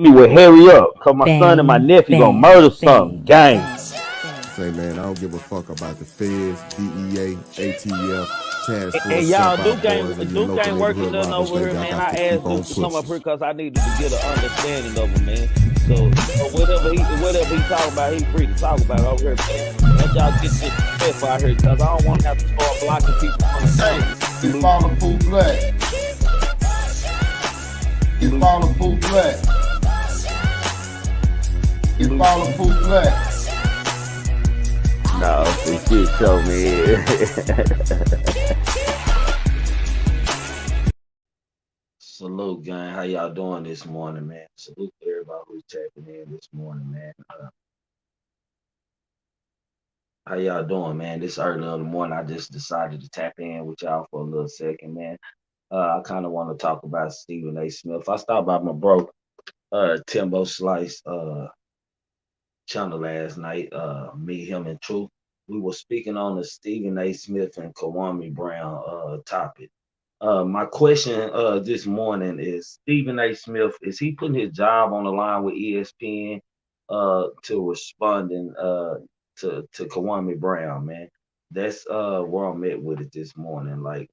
me will hurry up, cause my son and my nephew gonna murder something. Gang. Say, man, I don't give a fuck about the feds, DEA, ATF, Task And Force, y'all, Step Out Duke boys, and ain't your Duke local ain't working neighborhood nothing robbers, over here, baby. I man. got I to keep asked on Duke to come up pushing. here because I needed to get an understanding of him, man. So whatever he talking about, he free to talk about it over here, man. Let y'all get this stuff out here, cause I don't want to have to start blocking people from the Hey, phone. you follow Pooh Black. You follow Pooh Black. You follow Pooh Black. No, this shit show me. Salute, gang. How y'all doing this morning, man? Salute to everybody who's tapping in this morning, man. How y'all doing, man? This early in the morning, I just decided to tap in with y'all for a little second, man. I kind of want to talk about Stephen A. Smith. I stopped by my bro, Timbo Slice, channel last night. Me, him, and Truth. We were speaking on the Stephen A. Smith and Kwame Brown topic. My question this morning is Stephen A. Smith, is he putting his job on the line with ESPN to responding to Kwame Brown, man? That's where I'm at with it this morning. Like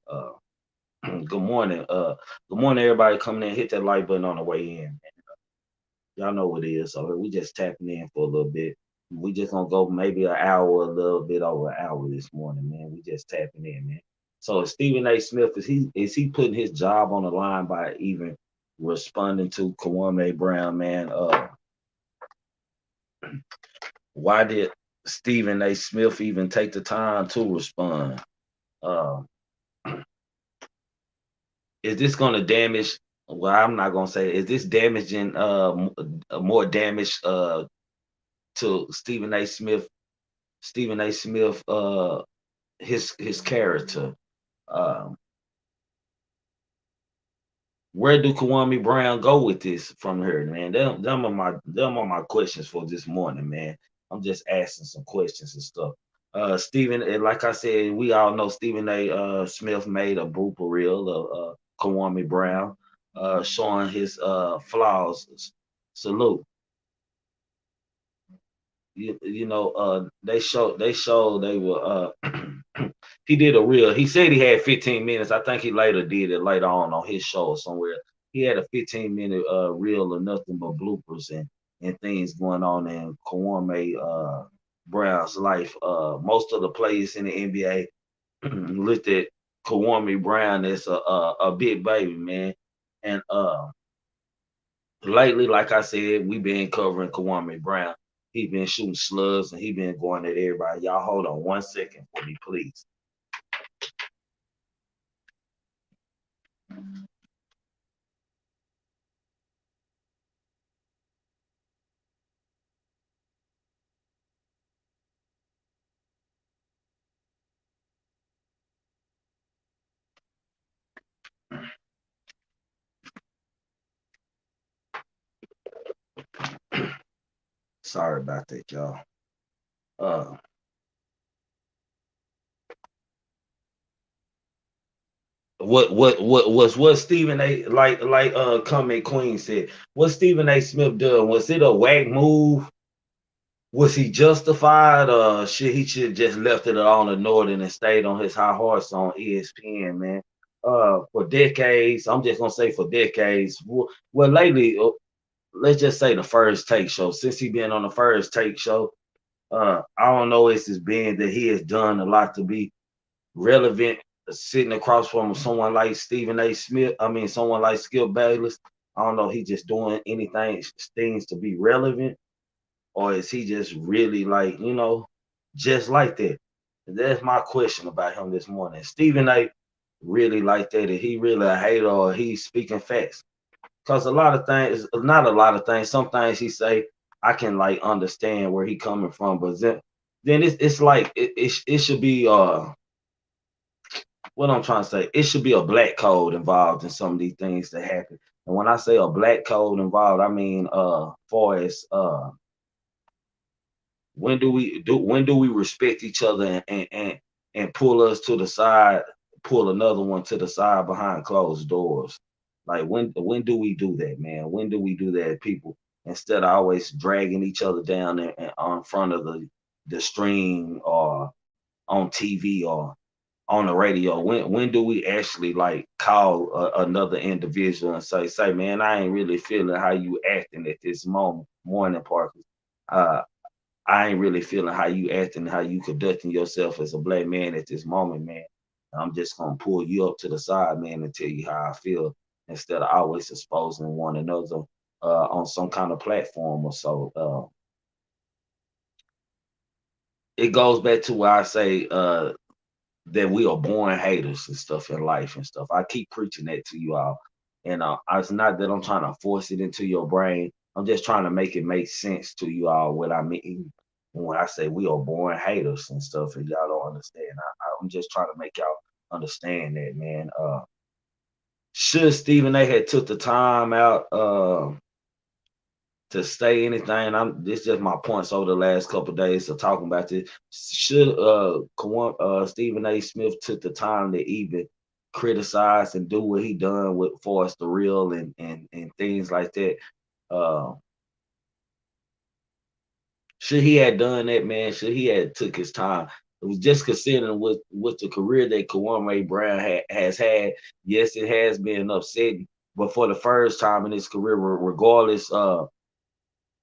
good morning. Good morning everybody coming in. Hit that like button on the way in, man. Y'all know what it is. So we just tapping in for a little bit. We just gonna go maybe an hour, a little bit over an hour this morning, man. We just tapping in, man. So Stephen A. Smith, is he putting his job on the line by even responding to Kwame Brown, man? Why did Stephen A. Smith even take the time to respond? Uh, is this gonna damage? Well, I'm not gonna say. Is this damaging? More damage to Stephen A. Smith, his character. Um, where do Kwame Brown go with this from here, man? Them are my questions for this morning, man. I'm just asking some questions and stuff. Stephen, like I said, we all know Stephen A. Smith made a blooper reel of Kwame Brown, showing his flaws. Salute. They showed they were he did a reel. He said he had 15 minutes. I think he later did it later on his show or somewhere. He had a 15-minute reel of nothing but bloopers and things going on in Kwame Brown's life. Most of the players in the NBA looked at Kwame Brown as a big baby, man. And lately, like I said, we've been covering Kwame Brown. He been shooting slugs and he been going at everybody. Y'all hold on 1 second for me, please. Sorry about that, y'all. Uh, what Stephen A. like Comment Queen said? What Stephen A. Smith done? Was it a whack move? Was he justified? Shit, he should just left it on the Northern and stayed on his high horse on ESPN, man. For decades, I'm just gonna say for decades. Well, lately, let's just say the First Take show. Since he been on the First Take show, I don't know. It's just been that he has done a lot to be relevant, sitting across from someone like Stephen A. Smith. I mean, someone like Skip Bayless. I don't know. He just doing anything things to be relevant, or is he just really like just like that? That's my question about him this morning. Stephen A. really like that? Is he really a hater, or he's speaking facts? Because a lot of things, not a lot of things. Some things he say, I can like understand where he coming from, but then it's like it should be what I'm trying to say, it should be a black code involved in some of these things that happen. And when I say a black code involved, I mean far as when do we respect each other and pull us to the side, pull another one to the side behind closed doors. Like when do we do that, man? When do we do that, people? Instead of always dragging each other down and on front of the stream or on TV or on the radio. When do we actually like call another individual and say, man, I ain't really feeling how you acting at this morning, Parker. Uh, I ain't really feeling how you acting, how you conducting yourself as a black man at this moment, man. I'm just gonna pull you up to the side, man, and tell you how I feel instead of always exposing one another on some kind of platform or so. It goes back to where I say that we are born haters and stuff in life and stuff. I keep preaching that to you all. And it's not that I'm trying to force it into your brain. I'm just trying to make it make sense to you all what I mean when I say we are born haters and stuff and y'all don't understand. I'm just trying to make y'all understand that, man. Should Stephen A had took the time out to say anything. This just my points over the last couple of days of talking about this. Should Stephen A. Smith took the time to even criticize and do what he done with Forrest the Real and things like that. Uh, should he had done that, man? Should he had took his time? It was just considering with the career that Kwame Brown has had. Yes, it has been upsetting, but for the first time in his career, regardless,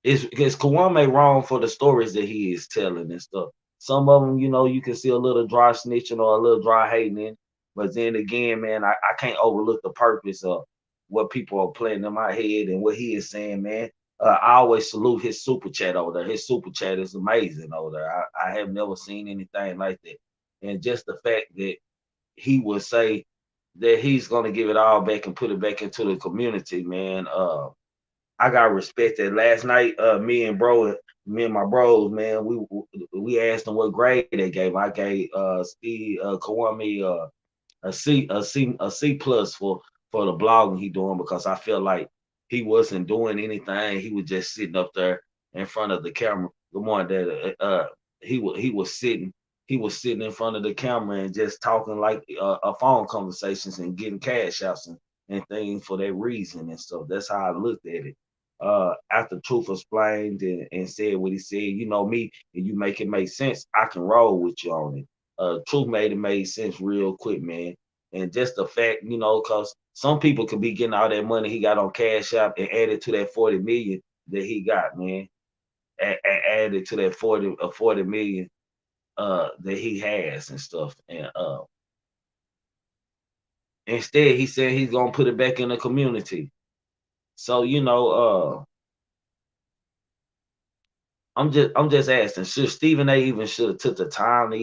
is Kwame wrong for the stories that he is telling and stuff. Some of them, you can see a little dry snitching or a little dry hating in. But then again, man, I can't overlook the purpose of what people are playing in my head and what he is saying, man. I always salute his super chat over there. His super chat is amazing over there. I have never seen anything like that. And just the fact that he will say that he's going to give it all back and put it back into the community, man. I got respect that last night. Me and my bros, man, we asked them what grade they gave. I gave Steve Kwame a C plus for the blogging he doing because I feel like he wasn't doing anything. He was just sitting up there in front of the camera. The one that he was sitting in front of the camera and just talking like a phone conversations and getting cash outs and things for that reason and stuff. That's how I looked at it. After Truth explained and said what he said, me, and you make it make sense, I can roll with you on it. Truth made sense real quick, man. And just the fact, because some people could be getting all that money he got on Cash App and added to that 40 million that he got, man. Added to that 40 million that he has and stuff. And instead he said he's gonna put it back in the community. So, I'm just asking, should Stephen A even should have took the time to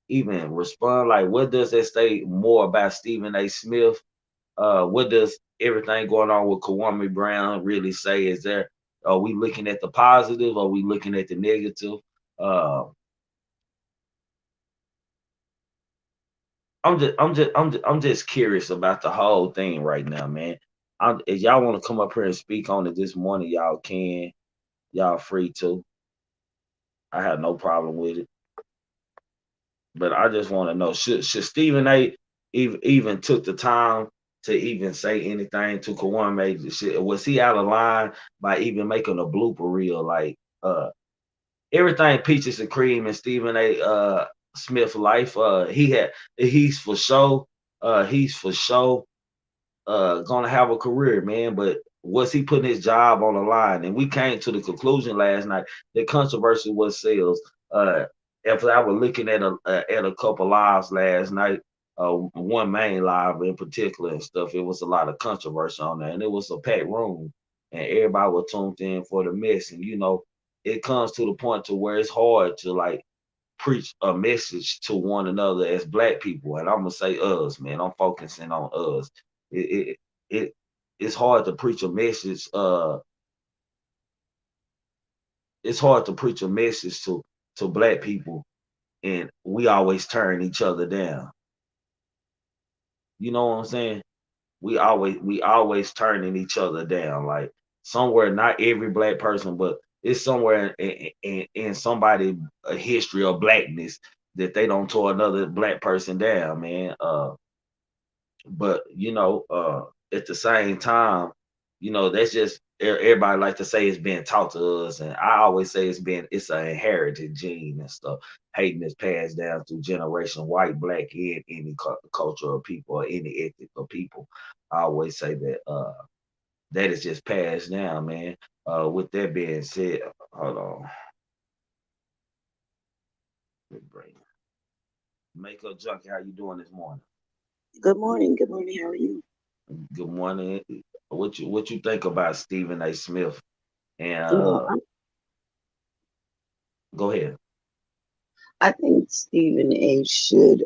even respond? Like, what does that say more about Stephen A. Smith? What does everything going on with Kwame Brown really say? Are we looking at the positive? Are we looking at the negative? Uh, I'm just curious about the whole thing right now, man. If y'all want to come up here and speak on it this morning, y'all can. Y'all free to. I have no problem with it. But I just want to know, should Stephen A. even took the time to even say anything to Kwame? Was he out of line by even making a blooper reel? Like everything peaches and cream in Stephen A. Smith life. He's for sure. He's for sure gonna have a career, man. But was he putting his job on the line? And we came to the conclusion last night that controversy was sales. If I was looking at a couple lives last night, one main live in particular and stuff, it was a lot of controversy on there, and it was a packed room, and everybody was tuned in for the mess. And it comes to the point to where it's hard to like preach a message to one another as black people. And I'm gonna say us, man. I'm focusing on us. It it it's hard to preach a message. It's hard to preach a message to black people, and we always turn each other down. You know what I'm saying? We always turning each other down. Like somewhere, not every black person, but it's somewhere in somebody a history of blackness that they don't tear another black person down, man. But at the same time, that's just everybody like to say it's being taught to us, and I always say it's an inherited gene and stuff. Hating is passed down through generation, white, black, and any culture of people or any ethnic of people. I always say that that is just passed down, man. With that being said, hold on, let me bring Makeup Junkie. How you doing this morning? Good morning. Good morning. How are you? Good morning. What you think about Stephen A. Smith? And Well, go ahead. I think Stephen A. should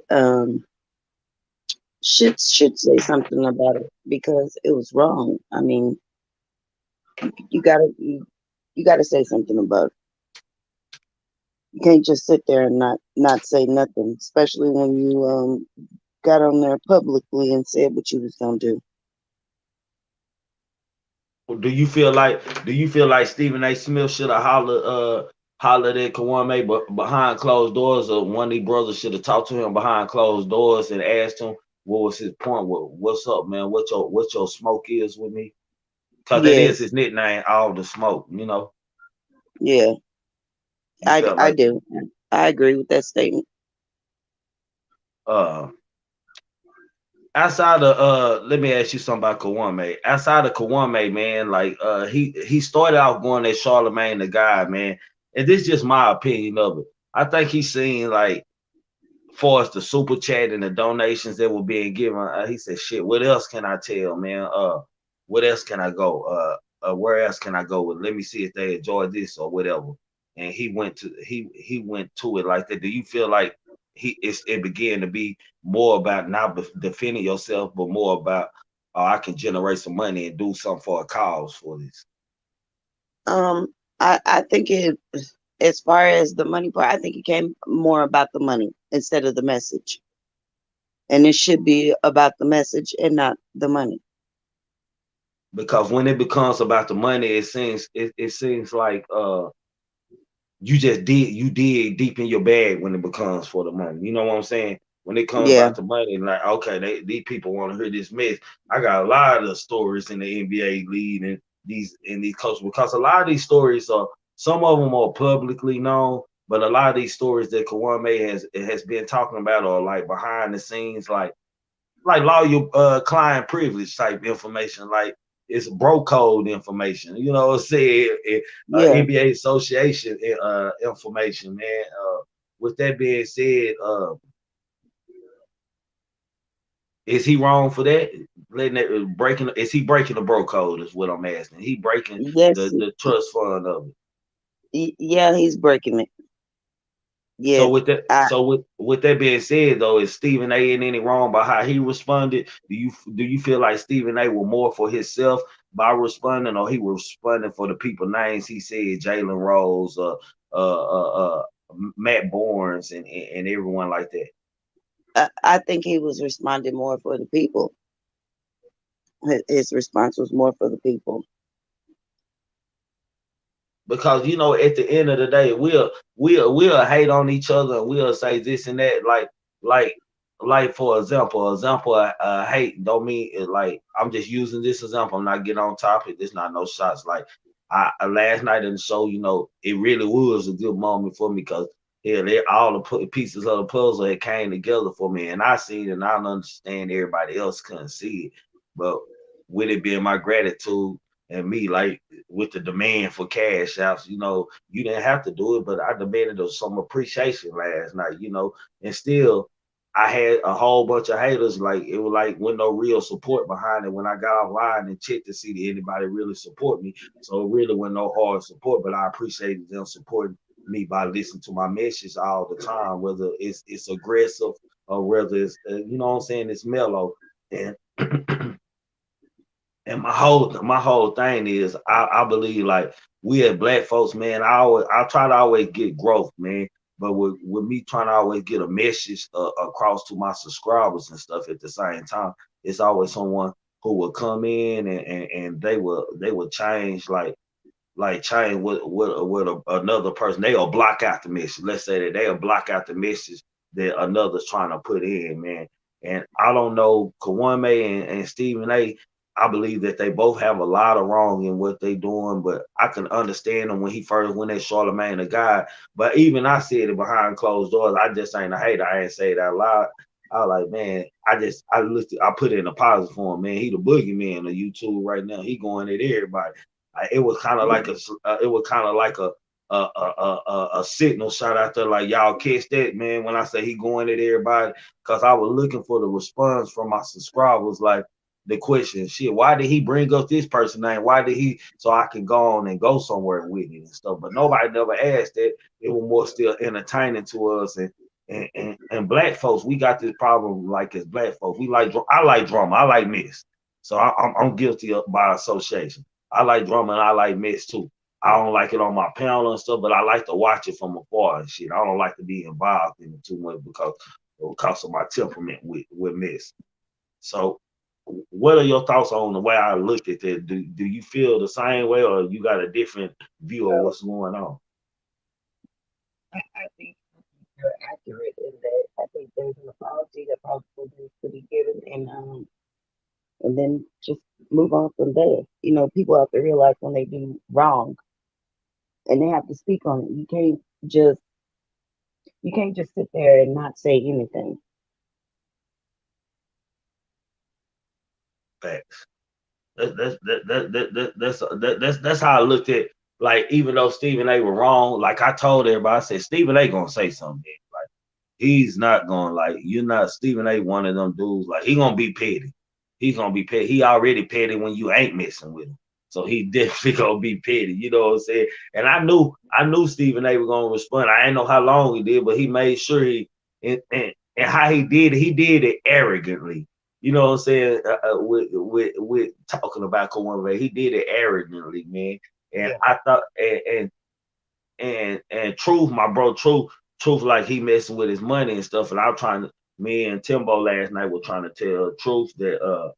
say something about it because it was wrong. I mean, you gotta say something about it. You can't just sit there and not say nothing, especially when you got on there publicly and said what you was gonna do. Do you feel like Stephen A. Smith should have hollered at Kwame behind closed doors, or one of these brothers should have talked to him behind closed doors and asked him what was his point? What's up, man? What your smoke is with me? Cause that is Yes, his nickname, all the smoke. yeah, You I felt I like do. I agree with that statement. uh outside of let me ask you something about Kawame. Outside of Kawame, man, like he started out going at Charlemagne the God, man. And this is just my opinion of it. I think he's seen like far as the super chat and the donations that were being given, he said, "Shit, what else can I tell, man? What else can I go? Where else can I go with? Let me see if they enjoy this or whatever." And he went to it like that. Do you feel like it began to be more about not defending yourself, but more about, oh, I can generate some money and do something for a cause for this? Um, I think as far as the money part, I think it came more about the money instead of the message. And it should be about the message and not the money. Because when it becomes about the money, it seems like you dig deep in your bag when it becomes for the money. You know what I'm saying? When it comes Yeah. about the money, like, okay, these people want to hear this mess. I got a lot of stories in the NBA league and these coaches, because a lot of these stories are, some of them are publicly known, but a lot of these stories that Kawame has been talking about are like behind the scenes, like lawyer client privilege type information, like it's bro code information, say Yeah. NBA association information, man. With that being said, is he wrong for that? Letting that breaking Is he breaking the bro code is what I'm asking. He breaking Yes. the trust fund of it. Yeah, he's breaking it. So Yeah. I with that being said, though, is Stephen A. in any wrong by how he responded? Do you feel like Stephen A. was more for himself by responding, or he was responding for the people names he said, Jalen Rose, Matt Barnes, and everyone like that? I think he was responding more for the people. His response was more for the people. Because at the end of the day, we'll hate on each other, and we'll say this and that, like for example, hate don't mean like, I'm just using this example, I'm not getting on topic, there's not no shots. Like, last night in the show, it really was a good moment for me, because all the pieces of the puzzle had came together for me, and I seen it, and I understand everybody else couldn't see it. But with it being my gratitude, and me, like, with the demand for cash outs, you didn't have to do it, but I demanded some appreciation last night, and still I had a whole bunch of haters. Like, it was like with no real support behind it when I got online and checked to see did anybody really support me. So it really wasn't no hard support, but I appreciated them supporting me by listening to my message all the time, whether it's aggressive or whether it's what I'm saying, it's mellow. And and my whole thing is, I believe, like, we as black folks, man, I try to always get growth, man. But with me trying to always get a message across to my subscribers and stuff at the same time, it's always someone who will come in, and they will change, like change another person. They'll block out the message. Let's say that they'll block out the message that another's trying to put in, man. And I don't know, Kawame and Stephen A. I believe that they both have a lot of wrong in what they doing, but I can understand them when he first went at Charlamagne the God. But even I said it behind closed doors. I just ain't a hater. I ain't say it out loud. I was like, man, I put it in a positive form, man. He the boogeyman of YouTube right now. He going at everybody. It was kind of like a signal shot out there, like y'all catch that, man. When I say he going at everybody, because I was looking for the response from my subscribers, like the question, shit, why did he bring up this person name? Why did he, so I can go on and go somewhere with it and stuff? But nobody never asked that. It was more still entertaining to us. And black folks, we got this problem like as black folks. I like drama. I like mess. So I'm guilty of by association. I like drama and I like mess too. I don't like it on my panel and stuff, but I like to watch it from afar and shit. I don't like to be involved in it too much because of my temperament with mess. So what are your thoughts on the way I looked at that? Do you feel the same way, or you got a different view of what's going on? I think you're accurate in that. I think there's an apology that probably needs to be given, and then just move on from there. You know, people have to realize when they do wrong, and they have to speak on it. You can't just sit there and not say anything. Facts. That's how I looked at. Like, even though Stephen A was wrong, like I told everybody, I said Stephen A gonna say something. Like, he's not gonna, like, you're not Stephen A one of them dudes. Like, he gonna be petty. He's gonna be petty. He already petty when you ain't messing with him. So he definitely gonna be petty. You know what I'm saying? And I knew Stephen A was gonna respond. I ain't know how long he did, but he made sure and how he did it arrogantly. You know what I'm saying? With talking about Kawhi, he did it arrogantly, man. And yeah. I thought, and Truth, my bro, Truth, like he messing with his money and stuff. And I was trying to, me and Timbo last night were trying to tell Truth that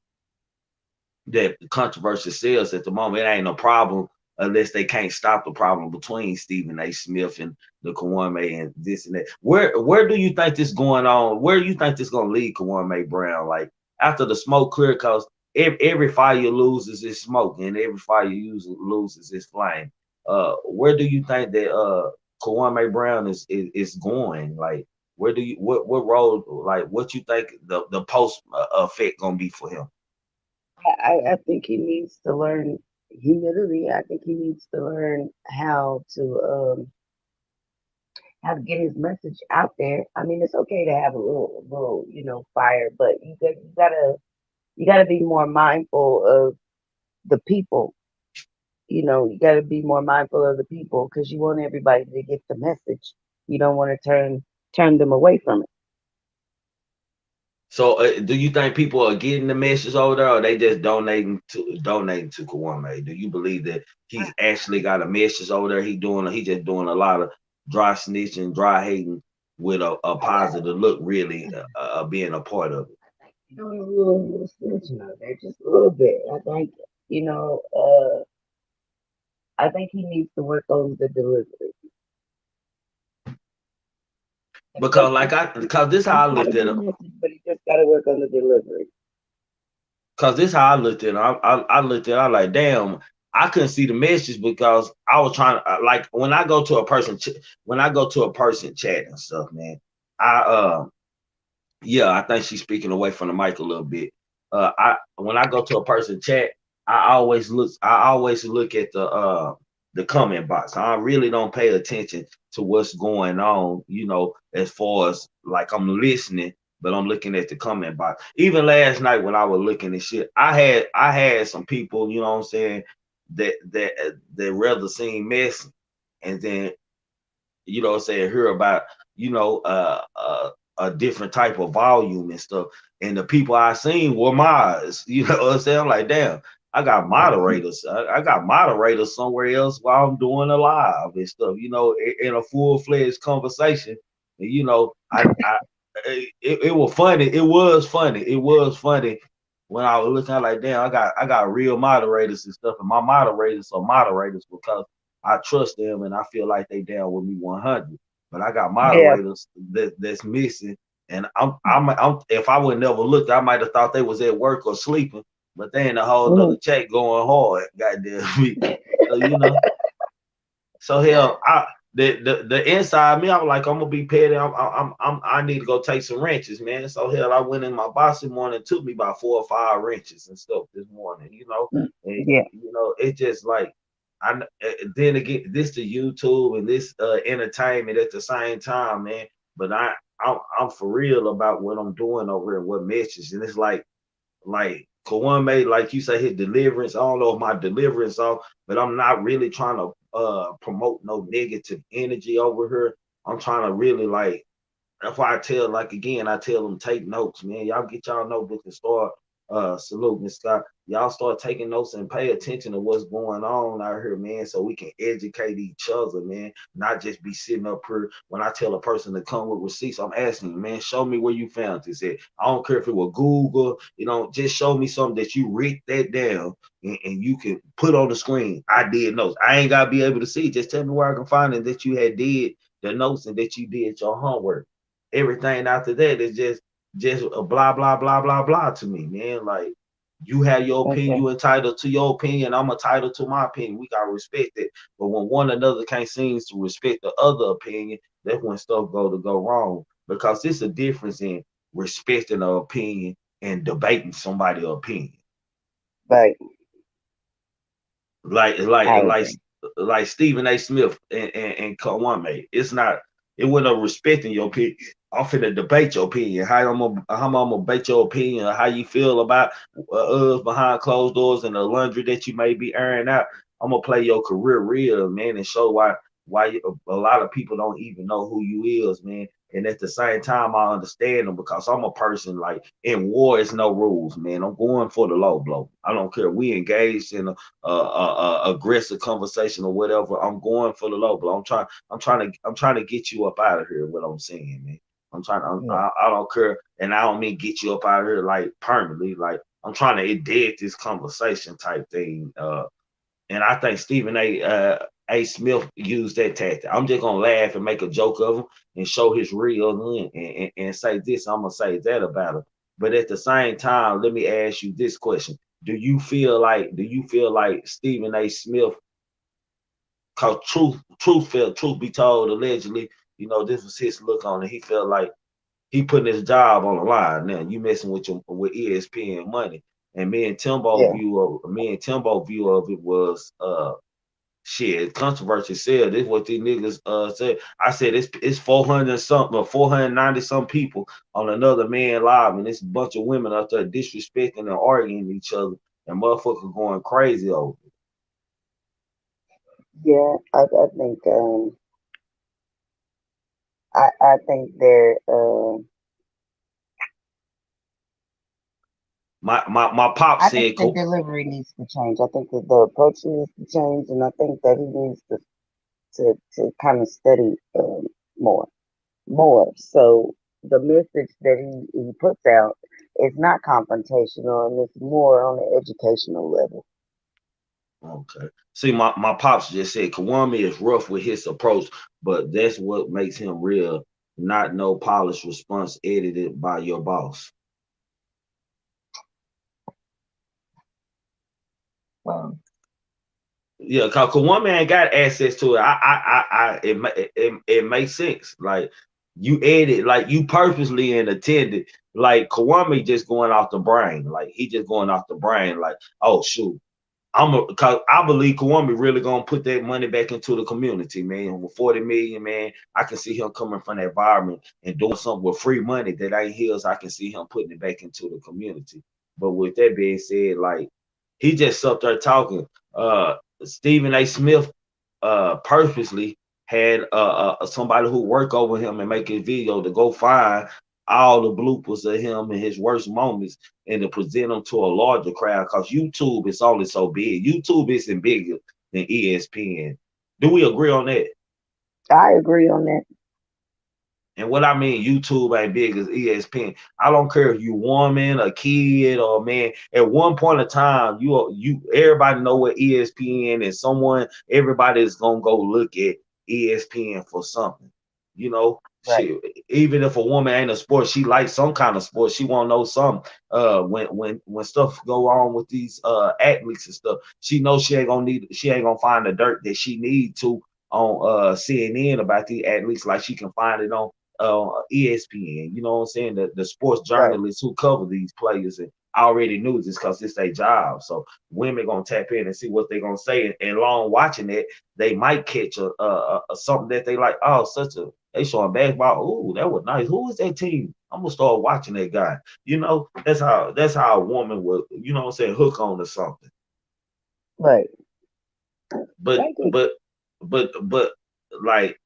that the controversy sells at the moment. It ain't no problem unless they can't stop the problem between Stephen A. Smith and the Kwame and this and that. Where do you think this going on? Where do you think this gonna lead Kwame Brown? Like, after the smoke clear, because every fire loses its smoke and every fire loses its flame. Where do you think that Kwame Brown is going? Like, where do you what role, like, what you think the post effect gonna be for him? I think he needs to learn humility. I think he needs to learn how to get his message out there. I mean, it's okay to have a little, fire, but you gotta be more mindful of the people. You know, you gotta be more mindful of the people because you want everybody to get the message. You don't want to turn them away from it. So, do you think people are getting the message over there, or they just donating to Kwame? Do you believe that he's actually got a message over there? He just doing a lot of dry snitching, dry hating with a positive look, really being a part of it. Doing a little snitching out there, just a little bit. I think I think he needs to work on the delivery. Because this how I looked at him. But he just got to work on the delivery. Because this how I looked at him. I looked at him, I like, damn, I couldn't see the message because I was trying to, like, when I go to a person chat and stuff, man, I think she's speaking away from the mic a little bit. When I go to a person chat, I always look at the comment box. I really don't pay attention to what's going on, as far as, like, I'm listening, but I'm looking at the comment box. Even last night when I was looking at shit, I had some people, you know what I'm saying, that rather seen mess and then, you know what I'm saying, hear about, a different type of volume and stuff. And the people I seen were mods, you know what I'm saying? I'm like, damn, I got moderators. I got moderators somewhere else while I'm doing a live and stuff, in a full-fledged conversation. And, it was funny. It was funny when I was looking. Like, damn, I got real moderators and stuff, and my moderators are moderators because I trust them and I feel like they down with me 100. But I got moderators that's missing, and I'm if I would never looked, I might have thought they was at work or sleeping. but they in a whole Mhm. nother chat going hard, goddamn me. So you know, so hell, the inside me, I was like, I'm gonna be petty. I need to go take some wrenches, man. So hell, I went in my box this morning, it took me about 4 or 5 wrenches and stuff this morning, you know. Mm. And Yeah. you know, it's just like then again, this the YouTube and this entertainment at the same time, man. But I'm for real about what I'm doing over here, what message, and it's like Kawan made, like you say, his deliverance. I don't know if my deliverance off, but I'm not really trying to promote no negative energy over here. I'm trying to really like that's why I tell, like again, I tell them take notes, man. Y'all get y'all notebook and start salute Miss Scott. Y'all start taking notes and pay attention to what's going on out here, man, so we can educate each other, man. Not just be sitting up here when I tell a person to come with receipts. I'm asking you, man, show me where you found this at. I don't care if it was Google, you know, just show me something that you write that down and you can put on the screen. I did notes. I ain't gotta be able to see. Just tell me where I can find it that you had did the notes and that you did your homework. Everything after that is just a blah blah blah blah blah to me, man. Like you have your opinion, Okay. you entitled to your opinion. I'm entitled to my opinion. We gotta respect it. But when one another can't seem to respect the other opinion, that's when stuff go wrong. Because it's a difference in respecting an opinion and debating somebody's opinion. Right. like like I like agree. like Stephen A. Smith and Kwame. It's not. It wasn't no respecting your opinion. I'm finna debate your opinion. How I'm gonna debate your opinion. How you feel about us behind closed doors and the laundry that you may be airing out. I'm gonna play your career real, man, and show why a lot of people don't even know who you is, man. And at the same time, I understand them because I'm a person like in war is no rules, man. I'm going for the low blow. I don't care. We engaged in aggressive conversation or whatever. I'm going for the low blow. I'm trying to get you up out of here. What I'm saying, man. I'm trying. Yeah. I don't care, and I don't mean get you up out of here like permanently. Like I'm trying to dead this conversation type thing. And I think Stephen A. Smith used that tactic. I'm just gonna laugh and make a joke of him and show his real and say this. I'm gonna say that about him. But at the same time, let me ask you this question: Do you feel like Stephen A. Smith? Cause truth be told, allegedly, you know, this was his look on it. He felt like he putting his job on the line. Now you messing with ESPN money. And Yeah. me and Timbo view of it was shit, controversy said this what these niggas said. I said it's 400 something or 490 some people on another man live, and it's a bunch of women out there disrespecting and arguing each other and motherfuckers going crazy over it. Yeah. I think I think they're My pop I think said the delivery needs to change. I think that the approach needs to change, and I think that he needs to kind of study more, more. So the message that he puts out is not confrontational, and it's more on the educational level. okay. See, my pops just said Kawami is rough with his approach, but that's what makes him real, not no polished response edited by your boss. Well, Yeah, cause one man got access to it. It makes sense. Like you edit, like you purposely and attended. Like Kawami just going off the brain. Like he just going off the brain. Like oh shoot, cause I believe Kawami really gonna put that money back into the community, man. With 40 million, man, I can see him coming from that environment and doing something with free money that ain't his. I can see him putting it back into the community. But with that being said, like he just up there talking. Stephen A. Smith purposely had somebody who work over him and make his video to go find all the bloopers of him and his worst moments and to present them to a larger crowd because YouTube is only so big. YouTube isn't bigger than ESPN. Do we agree on that? I agree on that. And what I mean, YouTube ain't big as ESPN. I don't care if you woman, a kid, or man. At one point in time, you everybody know what ESPN is. Everybody is gonna go look at ESPN for something. You know, Right. even if a woman ain't a sport, she likes some kind of sport. She want to know some. When stuff go on with these athletes and stuff, she knows she ain't gonna find the dirt that she need to on CNN about these athletes like she can find it on ESPN. You know what I'm saying? The sports Right. journalists who cover these players and already knew this because it's their job. So women gonna tap in and see what they're gonna say, and long watching it, they might catch a something that they like. Oh, such a they showing basketball. Ooh, that was nice. Who is that team? I'm gonna start watching that guy. You know, that's how a woman would, you know what I'm saying, hook on to something. Right. But Thank you. but but like,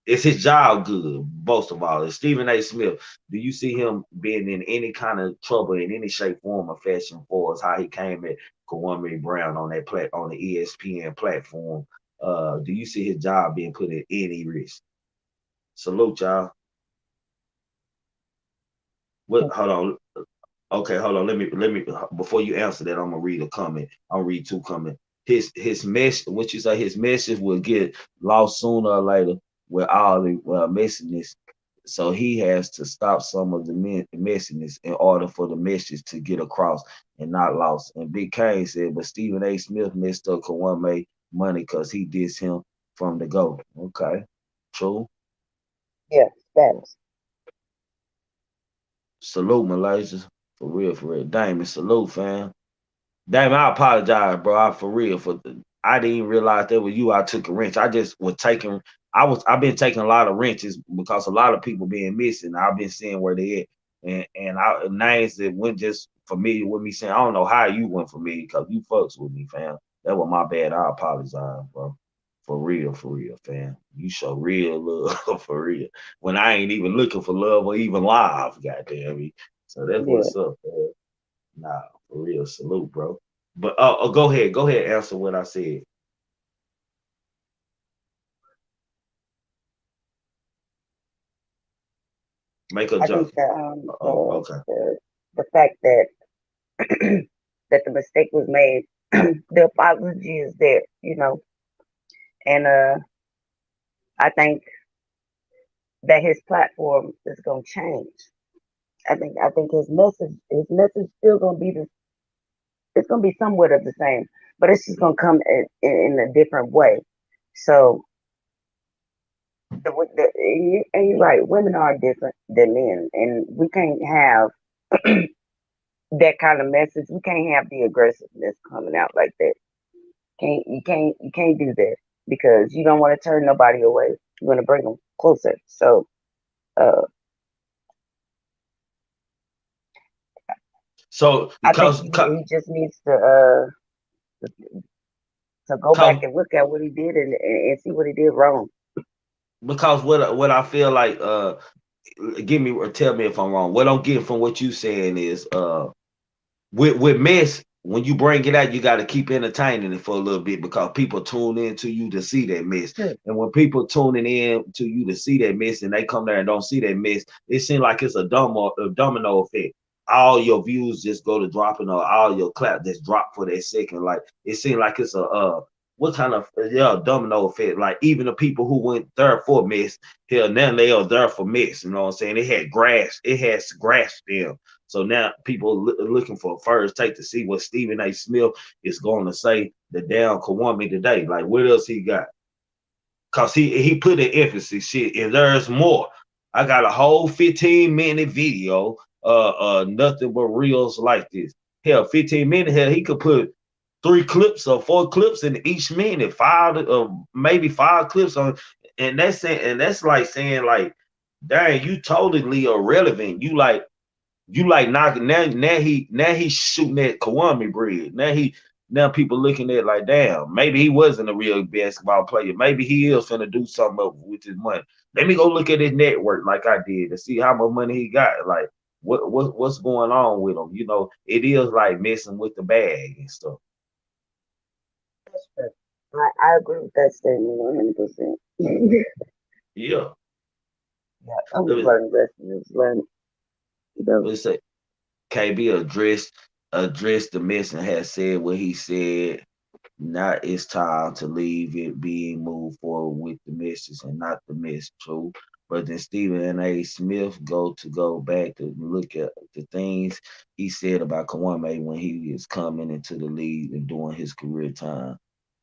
is his job good? Most of all, is Stephen A. Smith. Do you see him being in any kind of trouble in any shape, form, or fashion for us? How he came at Kwame Brown on on the ESPN platform? Do you see his job being put at any risk? Salute, y'all. What? Hold on. Okay, hold on. Let me before you answer that, I'm gonna read a comment. I'll read two comments. His mess, what you say, his message will get lost sooner or later with all the messiness. So he has to stop some of the messiness in order for the message to get across and not lost. And Big Kane said, but Stephen A. Smith messed up Kawhi money because he dissed him from the go. Okay, true. Yeah. Status. Salute, Malaysia. For real, for real. Damon, salute, fam. Damn, I apologize, bro. I for real I didn't even realize that was you. I took a wrench. I just was taking. I've been taking a lot of wrenches because a lot of people being missing. I've been seeing where they at, and names that went just familiar with me saying I don't know how you went for me because you fucks with me, fam. That was my bad. I apologize, bro. For real, fam. You show real love for real. When I ain't even looking for love or even live, goddamn me. So that's Yeah. what's up, man. Nah, for real, salute, bro. But go ahead, answer what I said. Make a I think jump. Okay. the fact that that the mistake was made, the apology is there, and I think that his platform is gonna change. I think his message still gonna be it's gonna be somewhat of the same, but it's just gonna come in a different way. So and you're right, women are different than men, and we can't have that kind of message. We can't have the aggressiveness coming out like that. You can't do that because you don't want to turn nobody away. You want to bring them closer. So uh, So I think because he just needs to go back because and look at what he did and see what he did wrong. because what I feel like give me or tell me if I'm wrong. What I'm getting from what you saying is with mess, when you bring it out, you got to keep entertaining it for a little bit because people tune in to you to see that mess. Sure. And when people tuning in to you to see that mess and they come there and don't see that mess, it seems like it's a domino effect. All your views just go to dropping, or all your clap just drop for that second. Like it seems like it's a what kind of domino effect? Like even the people who went there for mess, hell now they are there for mess. You know what I'm saying? It has grasped them. So now people looking for a first take to see what Stephen A. Smith is going to say the damn Kawhi today. Like what else he got? Cause he put an emphasis shit, and there's more. I got a whole 15-minute video, nothing but reels like this. Hell, 15 minutes, hell, he could put 3 clips or 4 clips in each minute, maybe 5 clips on, and that's like saying like, dang, you totally irrelevant. You like knocking now he's shooting at Kawhi Bridge. Now people looking at it like, damn, maybe he wasn't a real basketball player. Maybe he is finna do something up with his money. Let me go look at his network like I did to see how much money he got. Like what's going on with him? You know, it is like messing with the bag and stuff. That's true. I agree with that statement 100%. Yeah. Yeah, I'm Let just me, learning lessons. Just learning, you know. let's say KB addressed the mess and has said what he said. Now it's time to leave it being moved forward with the message and not the miss. True. But then Stephen A. Smith go back to look at the things he said about Kwame when he is coming into the league and doing his career time.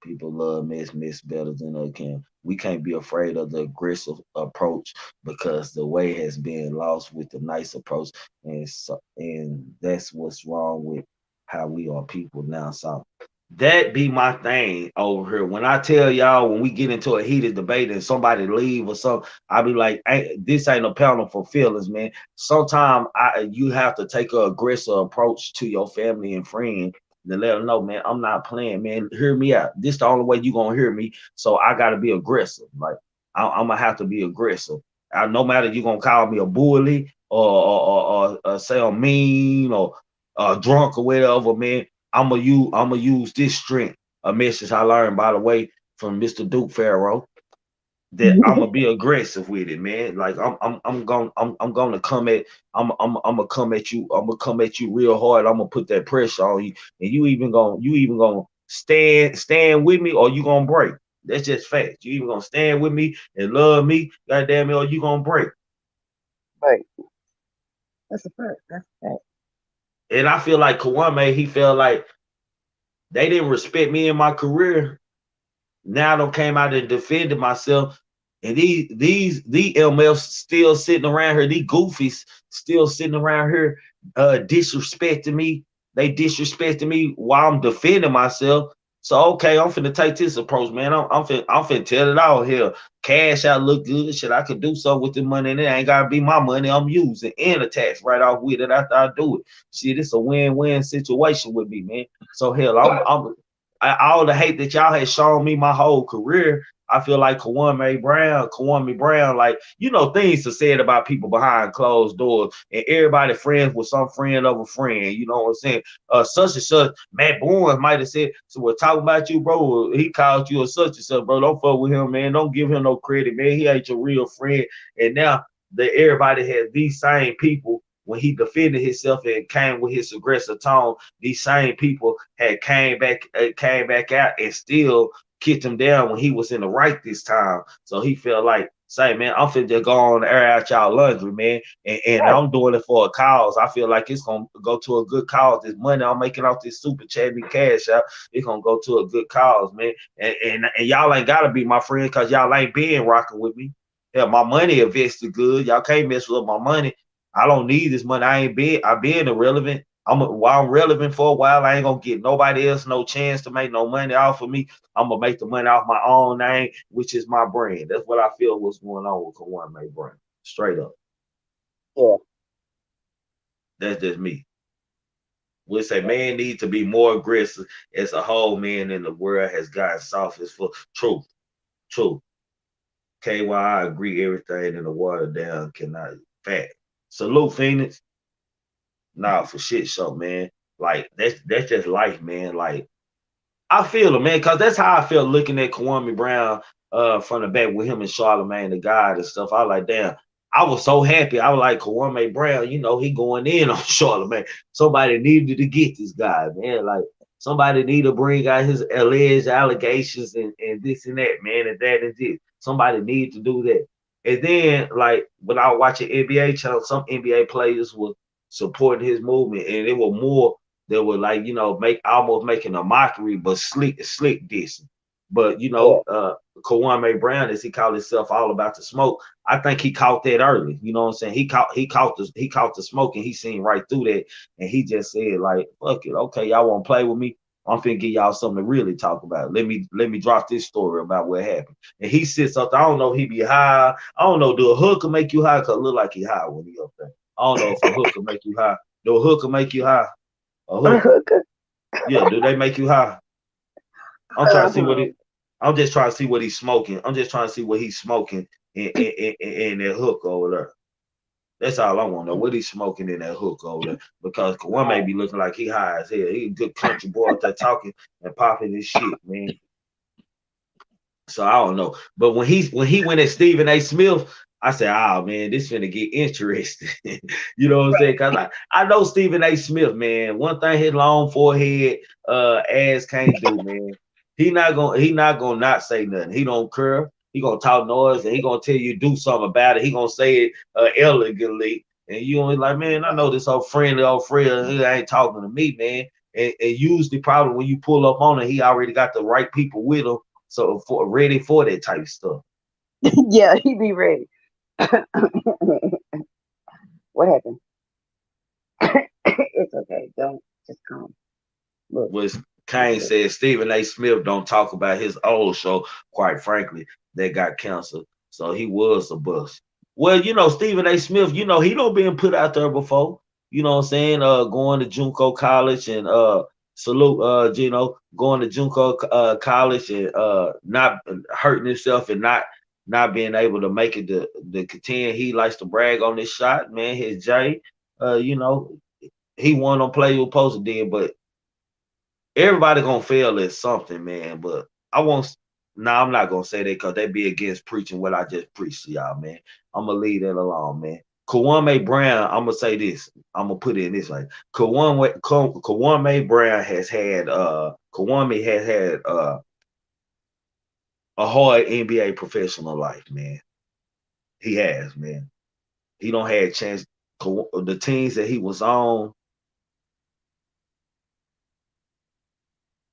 People love Miss better than us can. We can't be afraid of the aggressive approach because the way has been lost with the nice approach, and that's what's wrong with how we are people now. So that be my thing over here. When I tell y'all, when we get into a heated debate and somebody leave or something, I be like, hey, this ain't a panel for feelings, man. Sometimes you have to take an aggressive approach to your family and friends to let them know, man, I'm not playing, man. Hear me out. This the only way you gonna hear me. So I gotta be aggressive. Like I'm gonna have to be aggressive. No matter you gonna call me a bully or say I'm mean or drunk or whatever, man. I'm gonna use this strength. A message I learned, by the way, from Mr. Duke Farrow, that I'm gonna be aggressive with it, man. Like I'm gonna come at I'm gonna come at you. I'm gonna come at you real hard. I'm gonna put that pressure on you, and you even gonna stand with me, or you gonna break. That's just fact. You even gonna stand with me and love me, goddamn it, or you gonna break. Right. That's a fact. That's a fact. And I feel like Kwame, he felt like they didn't respect me in my career. Now I done came out and defended myself. And these MFs still sitting around here, these goofies still sitting around here disrespecting me. They disrespecting me while I'm defending myself. So okay, I'm finna take this approach, man. I'm finna tell it all here. Cash out look good. Shit, I could do something with the money, and it ain't gotta be my money I'm using and attached right off with it after I do it. Shit, it's a win-win situation with me, man. So hell, all the hate that y'all had shown me my whole career, I feel like Kwame Brown, like, things are said about people behind closed doors, and everybody friends with some friend of a friend. You know what I'm saying? Such and such, Matt Bourne might have said, so we're talking about you, bro. He called you a such and such, bro. Don't fuck with him, man. Don't give him no credit, man. He ain't your real friend. And now that everybody has these same people, when he defended himself and came with his aggressive tone, these same people had came back out and still kicked him down when he was in the right this time. So he felt like, say, man, I'm finna just go on and air out y'all laundry, man. And Right. I'm doing it for a cause. I feel like it's gonna go to a good cause. This money I'm making off this super chat me cash out, it's gonna go to a good cause, man. And y'all ain't gotta be my friend because y'all ain't been rocking with me. Yeah, my money invested good. Y'all can't mess with my money. I don't need this money. I've been irrelevant. While I'm relevant for a while, I ain't gonna get nobody else no chance to make no money off of me. I'm gonna make the money off my own name, which is my brand. That's what I feel what's going on with Kwame Brown. Straight up. Yeah. That's just me. We say man needs to be more aggressive as a whole man in the world has gotten soft as for truth. Truth. KY, I agree everything in the water down cannot fact. Salute Phoenix. Nah, for shit show, man. Like that's just life, man. Like I feel it, man, because that's how I felt looking at Kwame Brown from the back with him and Charlamagne the God and stuff. I was like, damn, I was so happy. I was like, Kwame Brown, he going in on Charlamagne. Somebody needed to get this guy, man. Like somebody need to bring out his alleged allegations and this and that, man, and that and this. Somebody need to do that. And then, like, when I was watching NBA channel, some NBA players were supporting his movement, and it was more that were like, almost making a mockery, but slick dissing. But Kwame Brown, as he called himself, all about the smoke. I think he caught that early. You know what I'm saying? He caught the smoke, and he seen right through that, and he just said like, "Fuck it, okay, y'all want to play with me? I'm finna give y'all something to really talk about. Let me drop this story about what happened." And he sits up there. I don't know if he be high. I don't know. Do a hooker make you high? Cause it look like he high when he up there. I don't know if a hooker make you high. Do a hooker make you high? A hooker? Yeah, do they make you high? I'm trying to see what it. I'm just trying to see what he's smoking. I'm just trying to see what he's smoking in that hook over there. That's all I want to know. What he's smoking in that hook over there. Because one may be looking like he high as hell. He a good country boy out there talking and popping his shit, man. So I don't know. But when he went at Stephen A. Smith, I said, "Oh man, this finna get interesting." You know what I'm saying? Cause I know Stephen A. Smith, man. One thing his long forehead ass can't do, man. He not gonna not say nothing. He don't care. He gonna talk noise and he gonna tell you do something about it. He gonna say it elegantly, and you only like, man, I know this old friend, he ain't talking to me, man. And usually, probably when you pull up on it, he already got the right people with him, so for ready for that type of stuff. Yeah, he be ready. What happened? It's okay. Don't just calm. Look, Was it's Kane good. said Stephen A. Smith don't talk about his old show, quite frankly, that got canceled. So he was a bust. Well, Stephen A. Smith, he don't been put out there before. You know what I'm saying? Going to Junco College and salute going to Junco College and not hurting himself and not being able to make it to contend. He likes to brag on this shot, man. His J, he won on play with Poster did, but everybody gonna fail at something, man. But I won't. Nah, I'm not gonna say that because they be against preaching what I just preached to y'all, man. I'm gonna leave that alone, man. Kwame Brown, I'm gonna say this. I'm gonna put it in this way. Kwame Brown Kwame has had a hard NBA professional life, man. He has, man. He don't have a chance. The teams that he was on,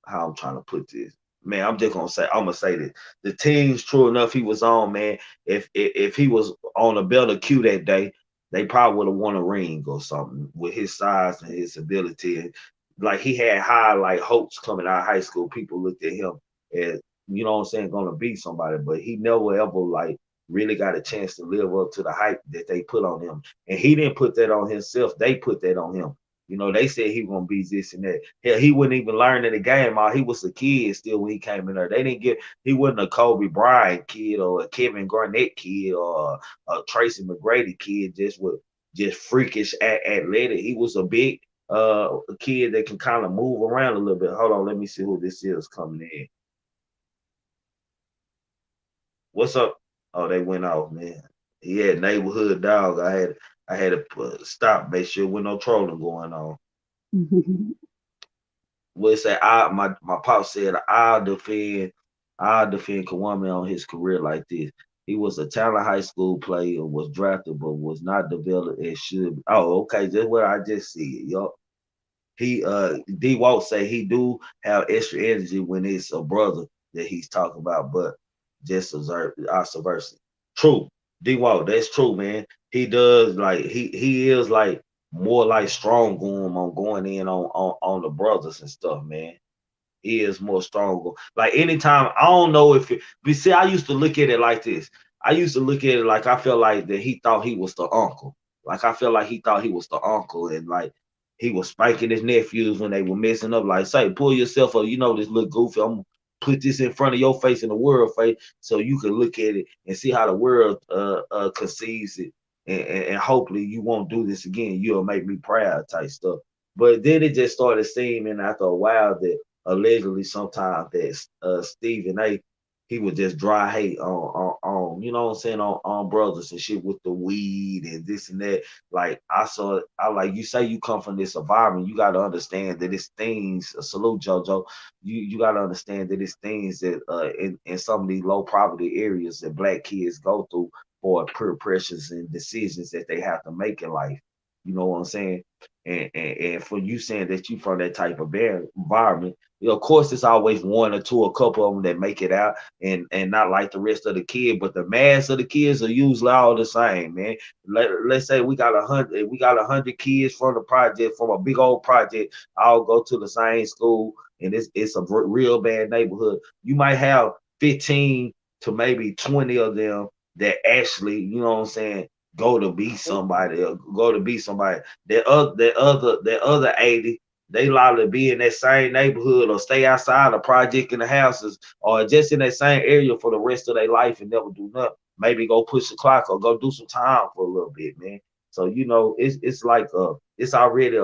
how I'm trying to put this. Man, I'm gonna say this. The teams, true enough, he was on, man. If he was on a better cue that day, they probably would have won a ring or something with his size and his ability. Like he had high like hopes coming out of high school. People looked at him as, what I'm saying, gonna beat somebody, but he never ever like really got a chance to live up to the hype that they put on him. And he didn't put that on himself, they put that on him. They said he was gonna be this and that. Hell, he wouldn't even learn in the game. He was a kid still when he came in there. They didn't get he wasn't a Kobe Bryant kid or a Kevin Garnett kid or a Tracy McGrady kid just freakish athletic. He was a big kid that can kind of move around a little bit. Hold on, let me see who this is coming in. What's up? Oh, they went off, man. He had neighborhood dog. I had to stop, make sure with no trolling going on. Well, say my pop said I'll defend Kawhi on his career like this. He was a talented high school player, was drafted, but was not developed as should be. Oh, okay, just what I just see. Yup. He D Walt say he do have extra energy when it's a brother that he's talking about, but just observe observe. True. D Walt, that's true, man. He does like he is like more like strong going in on the brothers and stuff, man. He is more stronger. Like anytime, I don't know if it, but see, I used to look at it like this. I used to look at it like I felt like that he thought he was the uncle. Like I feel like he thought he was the uncle, and like he was spanking his nephews when they were messing up. Like, say, pull yourself up. This little goofy. I'm gonna put this in front of your face in the world face, so you can look at it and see how the world conceives it, and hopefully you won't do this again. You'll make me proud, type stuff. But then it just started seeming after a while that allegedly sometimes that Stephen A. He would just dry hate on what I'm saying on brothers and shit with the weed and this and that. Like I like you say you come from this environment, you got to understand that it's things. Salute JoJo. You got to understand that it's things that in some of these low poverty areas that black kids go through for peer pressures and decisions that they have to make in life. You know what I'm saying? And for you saying that you from that type of environment, of course, it's always one or two, a couple of them that make it out, and not like the rest of the kid, but the mass of the kids are usually all the same, man. Let's say we got 100 kids from the project, from a big old project, all go to the same school, and it's a real bad neighborhood. You might have 15 to maybe 20 of them that actually, you know what I'm saying, go to be somebody or go to be somebody. That other 80, they likely be in that same neighborhood or stay outside the project in the houses or just in that same area for the rest of their life and never do nothing. Maybe go push the clock or go do some time for a little bit, man. So it's like it's already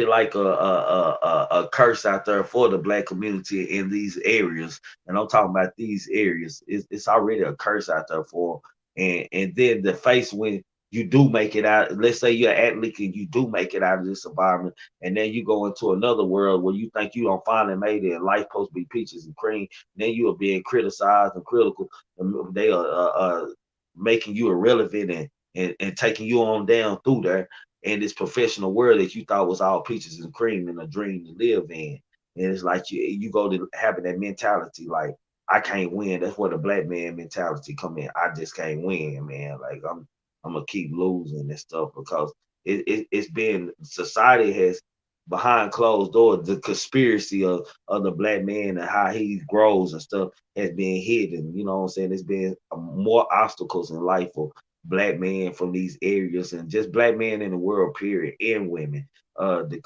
like a curse out there for the black community in these areas, and I'm talking about these areas. It's already a curse out there for 'em. And then the face when you do make it out. Let's say you're an athlete and you do make it out of this environment, and then you go into another world where you think you don't finally made it, and life supposed to be peaches and cream. Then you are being criticized and critical, and they are making you irrelevant and taking you on down through there in this professional world that you thought was all peaches and cream and a dream to live in. And it's like you go to having that mentality like I can't win. That's where the black man mentality come in. I just can't win, man. Like I'm gonna keep losing and stuff because it's been society has behind closed doors the conspiracy of the black man and how he grows and stuff has been hidden. You know what I'm saying? There's been more obstacles in life for black men from these areas and just black men in the world, period, and women to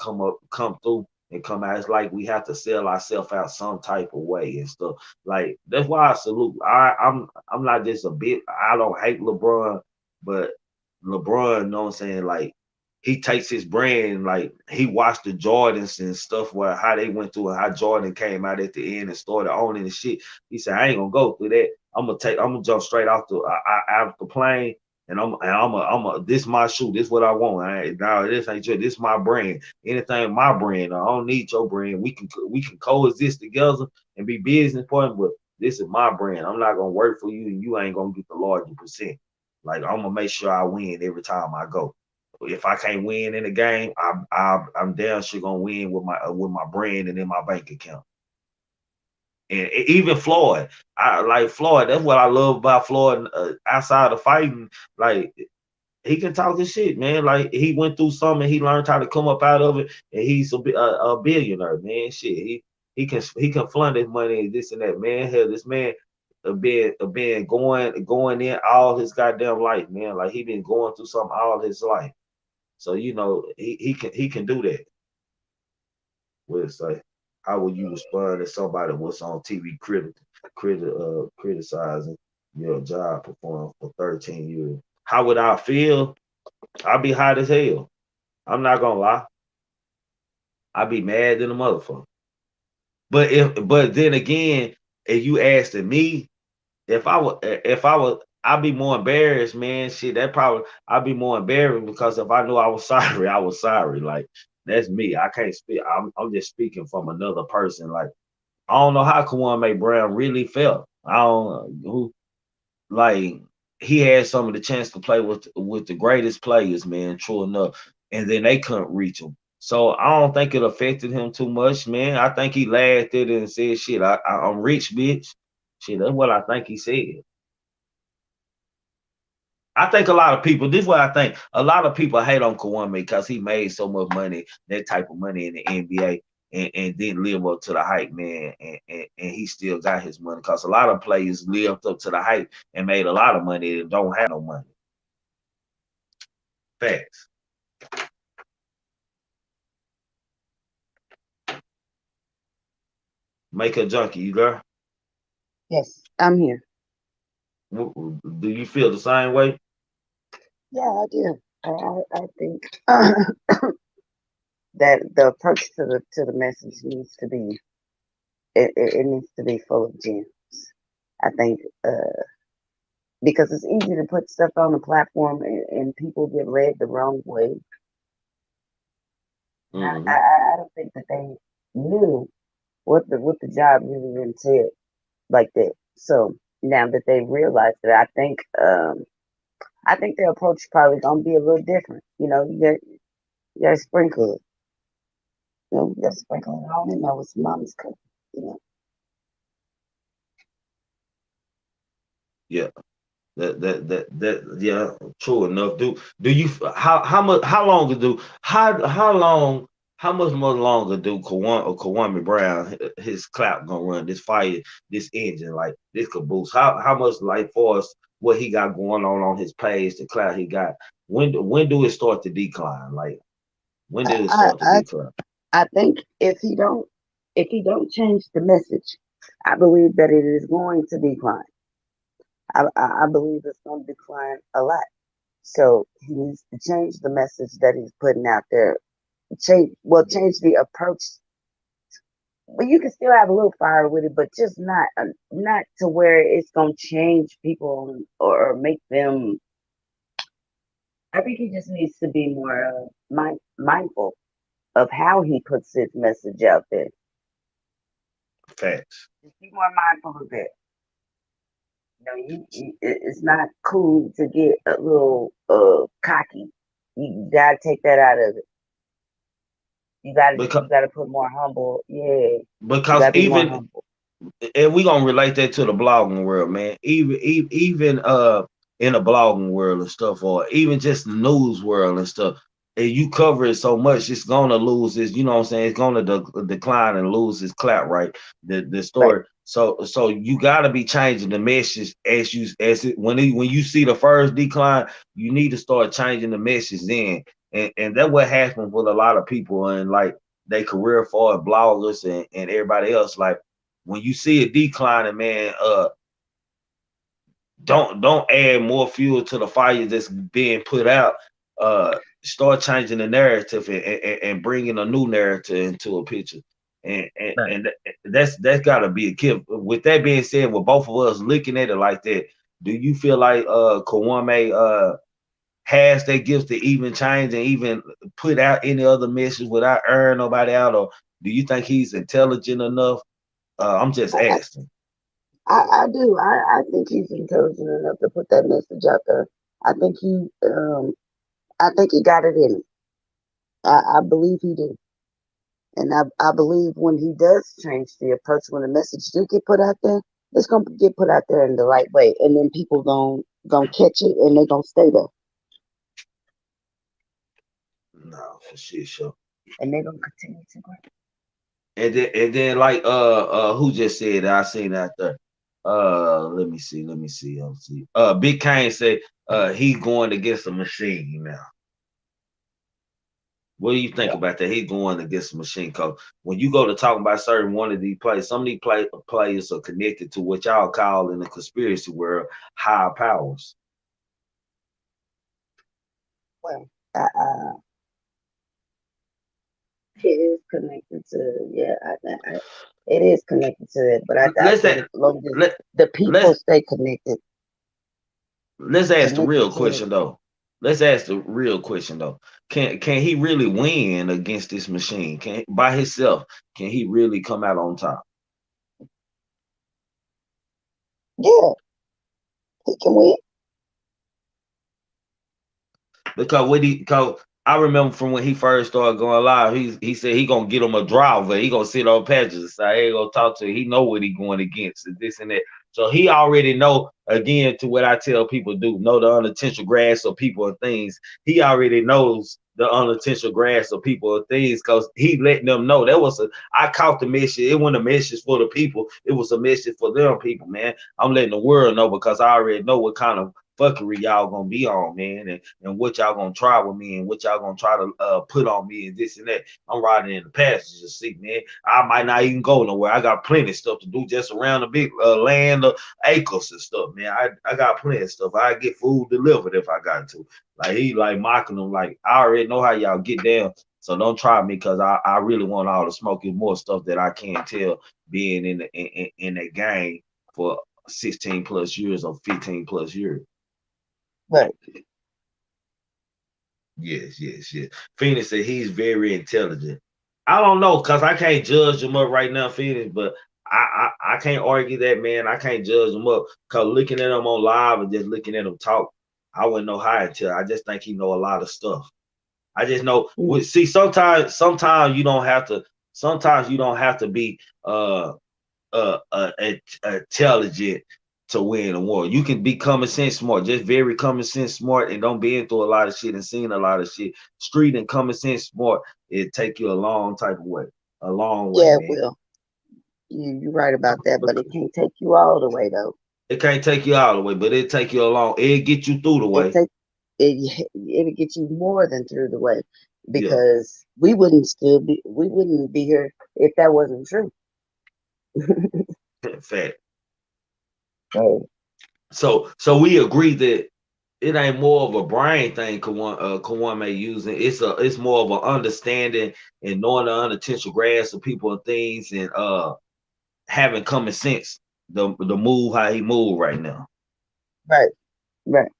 come through and come out. It's like we have to sell ourselves out some type of way and stuff. Like that's why I salute. I'm not just a bit. I don't hate LeBron, but LeBron, you know what I'm saying? Like he takes his brand, like he watched the Jordans and stuff where how they went through and how Jordan came out at the end and started owning the shit. He said, I ain't gonna go through that. I'm gonna jump straight off the out of the plane. And this my shoe. This what I want. No, this ain't your. This my brand. Anything my brand. I don't need your brand. We can coexist together and be business partners. But this is my brand. I'm not gonna work for you, and you ain't gonna get the larger percent. Like I'm gonna make sure I win every time I go. If I can't win in the game, I'm damn sure gonna win with my brand and in my bank account. And even Floyd, I like Floyd. That's what I love about Floyd. Outside of fighting, like he can talk his shit, man. Like he went through something, he learned how to come up out of it, and he's a billionaire, man. Shit, he can flaunt his money and this and that, man. Hell, this man been going in all his goddamn life, man. Like he been going through something all his life. So you know he can do that. It's like, how would you respond if somebody was on TV criticizing your job performance for 13 years? How would I feel? I'd be hot as hell. I'm not gonna lie. I'd be mad than a motherfucker. But then again, if you asked me, if I was I'd be more embarrassed, man. Shit, that probably I'd be more embarrassed because if I knew I was sorry, I was sorry. Like that's me. I can't speak. I'm just speaking from another person. Like I don't know how Kwame Brown really felt. I don't know who like he had some of the chance to play with the greatest players, man. True enough, and then they couldn't reach him. So I don't think it affected him too much, man. I think he laughed at it and said, "Shit, I'm rich, bitch." Shit, that's what I think he said. I think a lot of people, this is what I think. A lot of people hate on Kawhi because he made so much money, that type of money in the NBA, and didn't live up to the hype, man. And he still got his money because a lot of players lived up to the hype and made a lot of money and don't have no money. Facts. Make a junkie, you there? Yes, I'm here. Do you feel the same way? Yeah, I do. I think that the approach to the message needs to be it needs to be full of gems. I think because it's easy to put stuff on the platform and people get read the wrong way. Mm-hmm. I don't think that they knew what the job really entailed like that. So now that they realized it, I think their approach probably gonna be a little different. You know, you got to sprinkle it. You know, you got to sprinkle it on and know it's mama's cooking. You know. Yeah. That yeah, true enough. Do you how much how long do how long how much more longer do Kawhi Brown his clout gonna run this fire this engine like this caboose? How much like for us what he got going on his page the clout he got when do it start to decline? Like when did it I, start to I decline? I think if he don't change the message, I believe that it is going to decline. I believe it's going to decline a lot. So he needs to change the message that he's putting out there. Change the approach. But you can still have a little fire with it, but just not to where it's gonna change people or make them I think he just needs to be more mindful of how he puts his message out there. Facts. Just be more mindful of that. You know, it's not cool to get a little cocky. You gotta take that out of it. You Because gotta put more humble. Yeah, you because gotta be more even humble. and we gonna relate that to the blogging world, man. Even in the blogging world and stuff, or even just the news world and stuff. And you cover it so much, it's gonna lose its, you know what I'm saying? It's gonna decline and lose its clout, right? The Right. story. So you gotta be changing the message when you see the first decline, you need to start changing the message then. And that's what happens with a lot of people and like their career for bloggers and everybody else. Like when you see a decline, man, don't add more fuel to the fire that's being put out. Start changing the narrative and bringing a new narrative into a picture. Right. And that's got to be a key. With that being said, with both of us looking at it like that, do you feel like Kwame has that gift to even change and even put out any other message without airing nobody out, or do you think he's intelligent enough? I'm just I, asking. I do. I think he's intelligent enough to put that message out there. I think he got it in him. I believe he do. And I believe when he does change the approach, when the message do get put out there, it's gonna get put out there in the right way, and then people gonna catch it and they gonna stay there, No, for sure. and they're gonna continue to grow. And then like who just said that? I seen that there. Let me see. Let's see. Big Kane said he's going against a machine now. What do you think Yeah. about that? He's going against the machine code. When you go to talk about certain one of these players, some of these players are connected to what y'all call in the conspiracy world higher powers. Well, it is connected to it is connected to it, but I Let's think say, as long as let the people let's stay connected, let's ask the connected real to it. question though. Let's ask the real question though. Can he really win against this machine? Can by himself? Can he really come out on top? Yeah, he can win. Because I remember from when he first started going live, he said he gonna get him a driver. He gonna sit on patches. So I ain't gonna talk to him. He know what he going against and this and that. So he already know again to what I tell people do, know the unintentional grass of people and things. He already knows the unintentional grass of people and things because he letting them know that was I caught the message. It wasn't a message for the people, it was a message for them people, man. I'm letting the world know because I already know what kind of fuckery y'all gonna be on, man, and what y'all gonna try with me and what y'all gonna try to put on me and this and that. I'm riding in the passenger seat, man. I might not even go nowhere. I got plenty of stuff to do just around the big land of acres and stuff, man. I got plenty of stuff. I get food delivered if I got to. Like he like mocking them, like I already know how y'all get down. So don't try me because I really want all the smoke and more stuff that I can't tell being in that game for 16 plus years or 15 plus years. Right. Yes. Phoenix said he's very intelligent. I don't know because I can't judge him up right now, Phoenix, but I can't argue that, man. I can't judge him up because looking at him on live and just looking at him talk, I wouldn't know how to tell. I just think he know a lot of stuff. I just know. Mm. See, sometimes you don't have to. Sometimes you don't have to be intelligent to win a war. You can be common sense smart, just very common sense smart, and don't be into a lot of shit and seeing a lot of shit. Street and common sense smart, it take you a long type of way, a long way, Yeah, it man. will. You're right about that, but it can't take you all the way though. It can't take you all the way, but it take you a long. It get you through the It way. take it'll get you more than through the way, Yeah, because we wouldn't be here if that wasn't true. fact. So So we agree that it ain't more of a brain thing Kawan may using. It's more of an understanding and knowing the unintentional grasp of people and things and having common sense. The move how he move right now. right, right.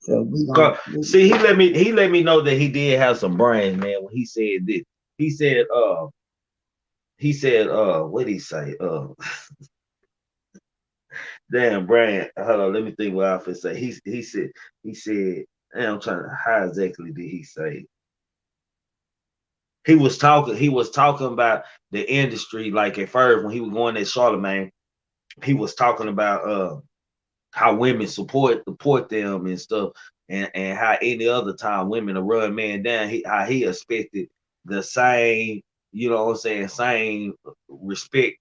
So we gonna See, he let me know that he did have some brains, man, when he said this. He said, what did he say? Damn, Brian. Hold on, let me think what Alfred say. He said, and I'm trying to, how exactly did he say? He was talking about the industry, like at first when he was going at Charlemagne, he was talking about how women support them and stuff, and how any other time women will run man down, how he expected the same, you know what I'm saying, same respect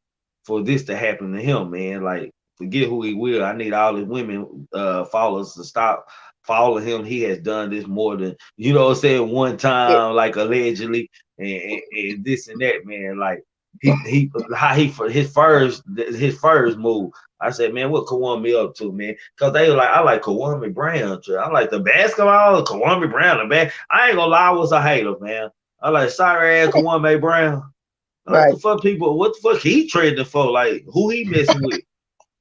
for this to happen to him, man. Like, forget who he will. I need all the women followers to stop following him. He has done this more than, you know what I'm saying, one time, like allegedly, and this and that, man. Like he how he for his first move. I said, man, what Kwame up to, man? Because they were like, I like Kwame Brown. I like the basketball, Kwame Brown, the bad. I ain't gonna lie, I was a hater, man. I like sorry ass Kwame Brown. What the fuck he trading for? Like, who he messing with?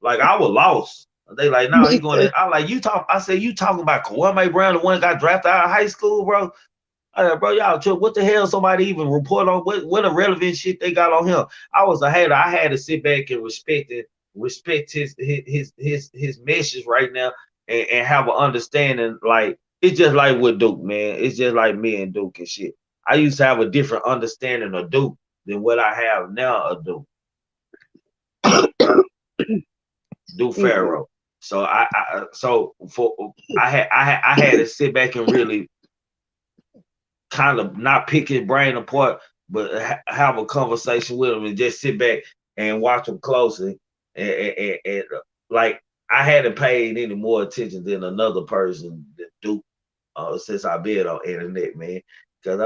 Like, I was lost. They like, no, he going to, I like, you talk, I said, you talking about Kwame Brown, the one that got drafted out of high school, bro? I said, bro, y'all, what the hell somebody even report on? What irrelevant shit they got on him? I was a hater. I had to sit back and respect his message right now, and have an understanding. Like, it's just like with Duke, man. It's just like me and Duke and shit. I used to have a different understanding of Duke than what I have now of Duke. Duke Pharaoh. So I had to sit back and really kind of not pick his brain apart, but have a conversation with him and just sit back and watch him closely. And like, I hadn't paid any more attention than another person that Duke since I've been on internet, man. Because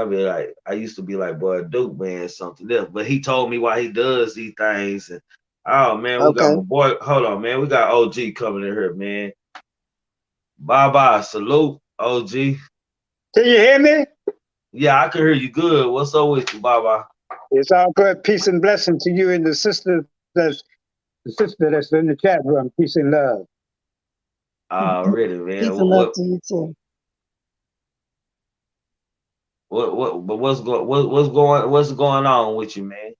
I used to be like, boy, Duke, man, something else. But he told me why he does these things. And oh man, we got my boy. Hold on, man. We got OG coming in here, man. Bye. Salute, OG. Can you hear me? Yeah, I can hear you good. What's up with you, Baba? It's all good. Peace and blessing to you and the sister that's in the chat room. Peace and love. Already, man. Peace and love to you too. What's going on with you, man?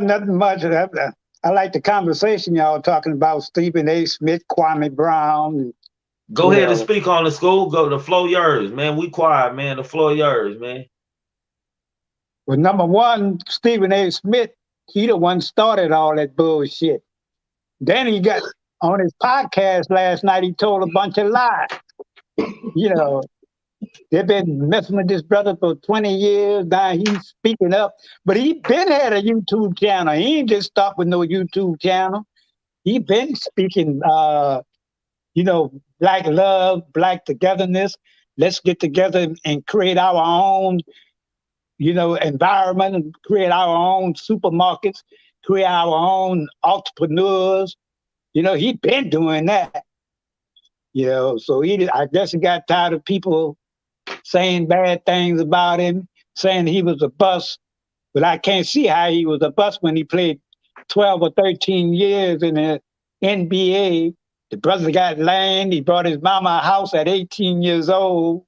Nothing much. I like the conversation y'all talking about Stephen A. Smith, Kwame Brown. Go ahead and speak on the school. Go, the floor yours, man. We quiet, man. The floor yours, man. Well, number one, Stephen A. Smith, he the one started all that bullshit. Then he got on his podcast last night, he told a bunch of lies. You know, they've been messing with this brother for 20 years. Now he's speaking up. But he been had a YouTube channel. He ain't just stopped with no YouTube channel. He been speaking, black love, black togetherness. Let's get together and create our own, environment, and create our own supermarkets, create our own entrepreneurs. He been doing that. So I guess he got tired of people saying bad things about him, saying he was a bust. But I can't see how he was a bust when he played 12 or 13 years in the NBA. The brother got land. He bought his mama a house at 18 years old.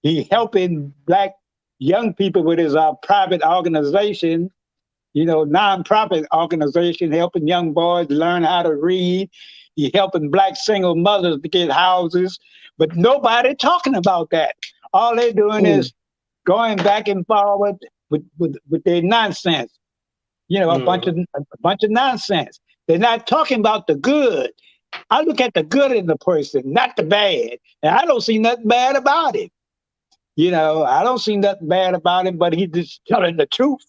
He helping black young people with his private organization, nonprofit organization, helping young boys learn how to read. He helping black single mothers to get houses. But nobody talking about that. All they're doing is going back and forward with their nonsense. A bunch of nonsense. They're not talking about the good. I look at the good in the person, not the bad. And I don't see nothing bad about it. I don't see nothing bad about him, but he's just telling the truth.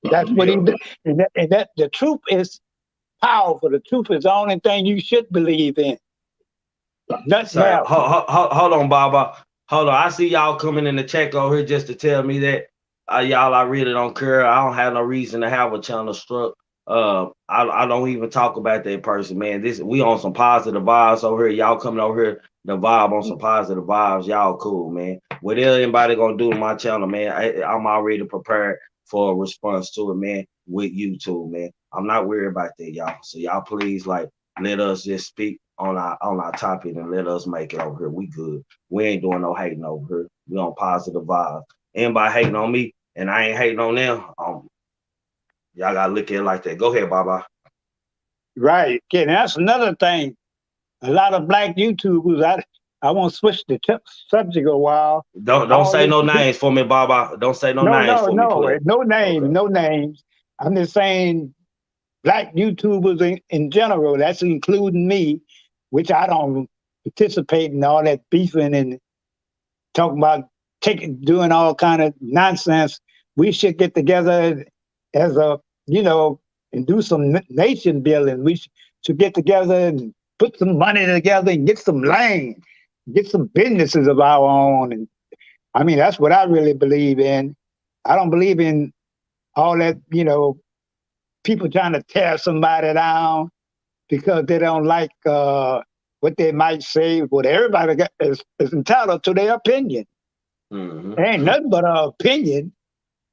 That's what he did. And that the truth is powerful. The truth is the only thing you should believe in. Nothing else. Hold on, Baba. Hold on. I see y'all coming in the chat over here just to tell me that y'all, I really don't care. I don't have no reason to have a channel struck. I don't even talk about that person, man. We on some positive vibes over here. Y'all coming over here to vibe on some positive vibes. Y'all cool, man. Whatever anybody gonna do to my channel, man, I'm already prepared for a response to it, man, with YouTube, man. I'm not worried about that, y'all. So y'all please, let us just speak on our topic and let us make it over here. We good. We ain't doing no hating over here. We on positive vibes. Anybody hating on me and I ain't hating on them, y'all gotta look at it like that. Go ahead, Baba. Right. Okay, that's another thing. A lot of black YouTubers, I won't switch the subject a while. Don't say no names for me, Baba. Don't say no names for me, please. No names, Okay. no names. I'm just saying black YouTubers in general, that's including me, which I don't participate in all that beefing and talking about doing all kind of nonsense. We should get together as a, and do some nation building. We should get together and put some money together and get some land, get some businesses of our own. And I mean, that's what I really believe in. I don't believe in all that, people trying to tear somebody down because they don't like what they might say. But everybody is entitled to their opinion. Mm-hmm. Ain't nothing but an opinion,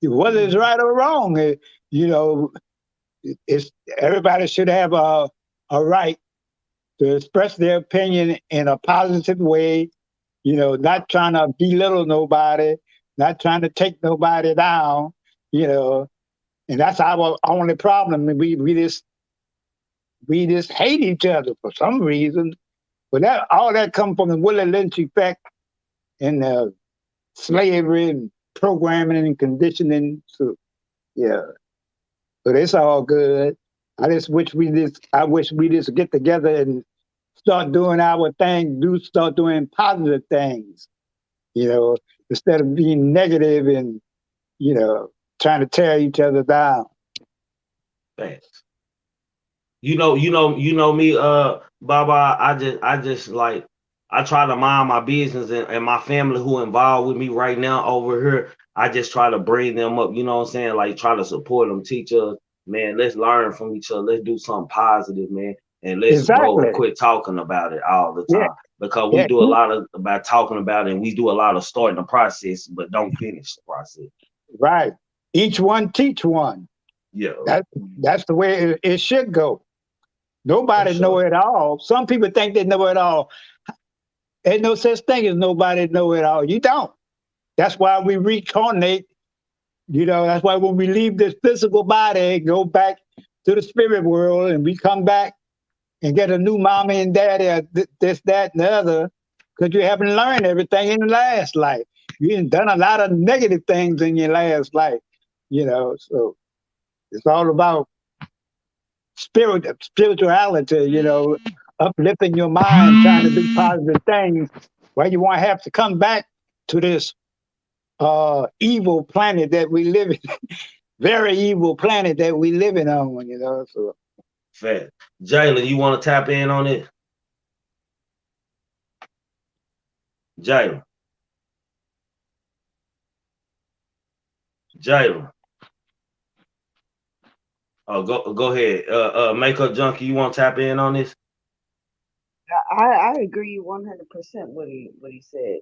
whether it's right or wrong. It's everybody should have a right to express their opinion in a positive way. Not trying to belittle nobody, not trying to take nobody down. And that's our only problem. We just hate each other for some reason. But all that comes from the Willie Lynch effect and slavery and programming and conditioning. So yeah. But it's all good. I wish we just get together and start doing our thing, start doing positive things, instead of being negative and, trying to tear each other down. Thanks. You know me, Baba. I just like I try to mind my business and my family who involved with me right now over here. I just try to bring them up, you know what I'm saying? Like try to support them, teach us, man, let's learn from each other. Let's do something positive, man. And let's grow and quit talking about it all the time. Because we do a lot about talking about it and we do a lot of starting the process, but don't finish the process. Right. Each one teach one. Yeah. That's the way it should go. Nobody know it all. Some people think they know it all. There's no such thing as nobody know it all. You don't. That's why we reincarnate. That's why when we leave this physical body, go back to the spirit world, and we come back and get a new mommy and daddy, this, that, and the other, because you haven't learned everything in the last life. You ain't done a lot of negative things in your last life, so it's all about spirituality, uplifting your mind, trying to do positive things, where you won't have to come back to this evil planet that we live in, very evil planet that we living on, so. Fair. Jalen, you want to tap in on it? Jalen. Oh, go ahead. Makeup Junkie, you want to tap in on this? I agree 100% what he said.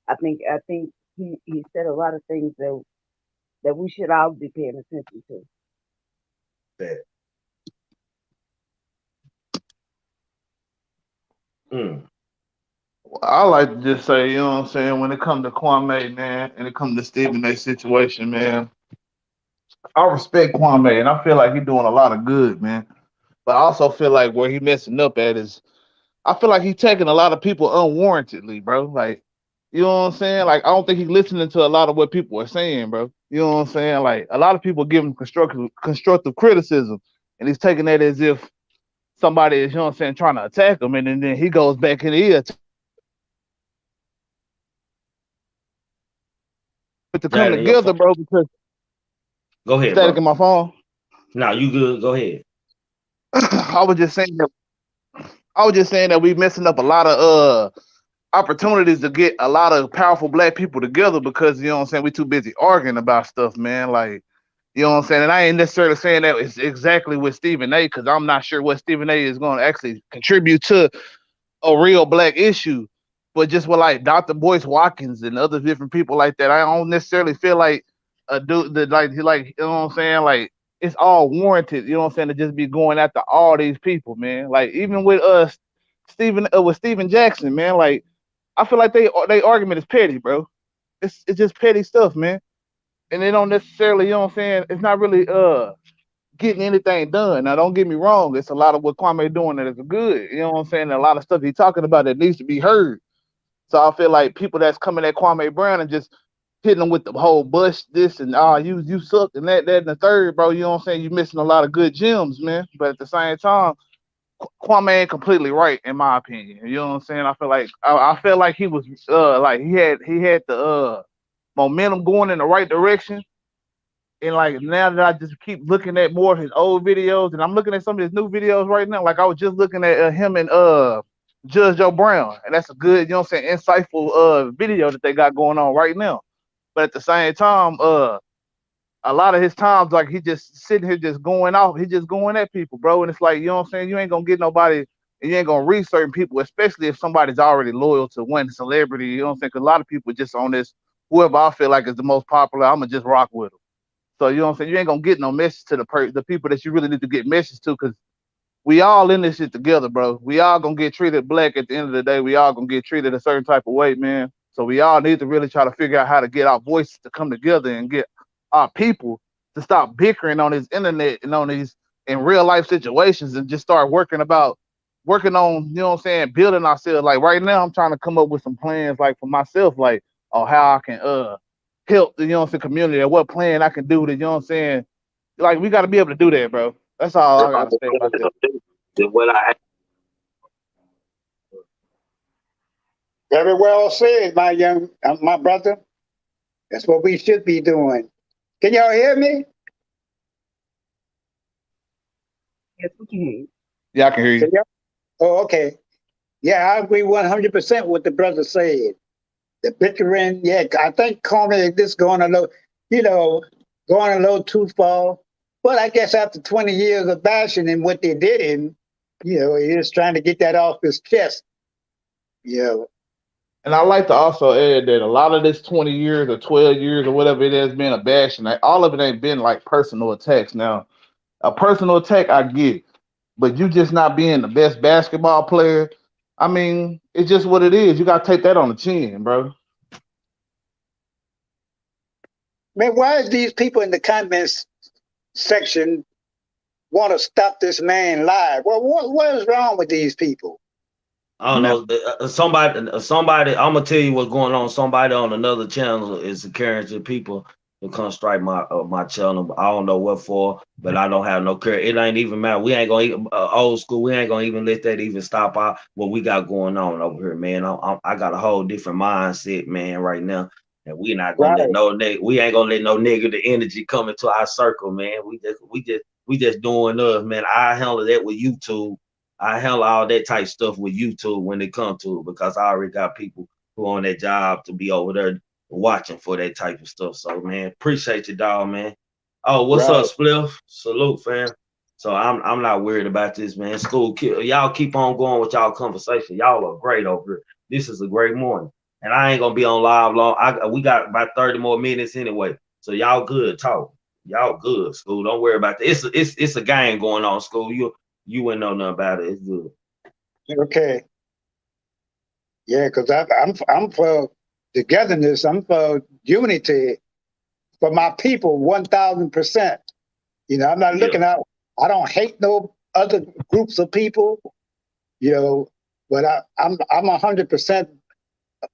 I think he said a lot of things that we should all be paying attention to. Fair. I like to just say, you know what I'm saying, when it comes to Kwame, man, and it comes to Stephen A. situation, man, I respect Kwame, and I feel like he's doing a lot of good, man. But I also feel like where he messing up at is, I feel like he's taking a lot of people unwarrantedly, bro. Like, you know what I'm saying? Like, I don't think he's listening to a lot of what people are saying, bro. You know what I'm saying? Like, a lot of people give him constructive criticism, and he's taking that as if somebody is, you know what I'm saying, trying to attack him, and then he goes back and he attacks. But to come together, bro, because go ahead, static bro. in my phone. No, you good. Go ahead. I was just saying that we messing up a lot of opportunities to get a lot of powerful black people together because, you know what I'm saying, we too busy arguing about stuff, man. Like, you know what I'm saying? And I ain't necessarily saying that it's exactly with Stephen A, because I'm not sure what Stephen A is going to actually contribute to a real black issue. But just with like Dr. Boyce Watkins and other different people like that, I don't necessarily feel like a dude that like you know what I'm saying, like it's all warranted, you know what I'm saying, to just be going after all these people, man. Like even with Steven Jackson, man, like I feel like they argument is petty, bro. It's just petty stuff, man. And they don't necessarily, you know what I'm saying, it's not really getting anything done. Now don't get me wrong, it's a lot of what Kwame doing that is good. You know what I'm saying? A lot of stuff he's talking about that needs to be heard. So I feel like people that's coming at Kwame Brown and just hitting them with the whole Bush this and you suck and that and the third, bro. You know what I'm saying? You're missing a lot of good gems, man. But at the same time, Kwame ain't completely right in my opinion. You know what I'm saying? I feel like he was like he had the momentum going in the right direction. And like now that I just keep looking at more of his old videos, and I'm looking at some of his new videos right now. Like I was just looking at him and Judge Joe Brown, and that's a good, you know what I'm saying, insightful video that they got going on right now. But at the same time, a lot of his times, like he just sitting here just going off, he just going at people, bro. And it's like, you know what I'm saying, you ain't gonna get nobody, and you ain't gonna reach certain people, especially if somebody's already loyal to one celebrity. You know what I'm saying? Because a lot of people just on this, whoever I feel like is the most popular, I'm gonna just rock with them. So you know what I'm saying? You ain't gonna get no message to the people that you really need to get message to, because we all in this shit together, bro. We all gonna get treated black at the end of the day. We all gonna get treated a certain type of way, man. So we all need to really try to figure out how to get our voices to come together and get our people to stop bickering on this internet and on these in real life situations and just start working on, you know what I'm saying, building ourselves. Like right now, I'm trying to come up with some plans, like for myself, like on how I can help the, you know what I'm saying, community, and what plan I can do to, you know what I'm saying. Like we got to be able to do that, bro. That's all I gotta say about that. What I Very well said, my brother. That's what we should be doing. Can y'all hear me? Yes, we can. Yeah, I can hear you. Oh, okay. Yeah, I agree 100% with what the brother said. The bickering, yeah, I think Kwame is going a little too far. But I guess after 20 years of bashing and what they did him, you know, he was trying to get that off his chest. You know. And I like to also add that a lot of this 20 years or 12 years or whatever it has been a bashing, like, all of it ain't been like personal attacks. Now, a personal attack, I get, but you just not being the best basketball player, I mean, it's just what it is. You got to take that on the chin, bro. Man, why is these people in the comments section want to stop this man live? Well, what is wrong with these people? I don't know. Somebody. I'm gonna tell you what's going on. Somebody on another channel is encouraging people to come strike my channel. I don't know what for, but I don't have no care. It ain't even matter. We ain't gonna old school. We ain't gonna even let that even stop out what we got going on over here, man. I got a whole different mindset, man, right now. And we not gonna let we ain't gonna let no negative energy come into our circle, man. We just doing us, man. I handle that with YouTube. I handle all that type stuff with YouTube when it comes to it, because I already got people who on that job to be over there watching for that type of stuff. So man, appreciate you, dog, man. Oh, what's up, Spliff? Salute, fam. So I'm not worried about this, man. School, y'all keep on going with y'all conversation. Y'all are great over here. This is a great morning, and I ain't gonna be on live long. We got about 30 more minutes anyway. So y'all good talk. Y'all good, School. Don't worry about that. It's a game going on, School. You wouldn't know nothing about it. It's good. Okay. Yeah, because I'm for togetherness. I'm for unity for my people, 1,000%. You know, I'm not looking out. I don't hate no other groups of people. You know, but I'm 100%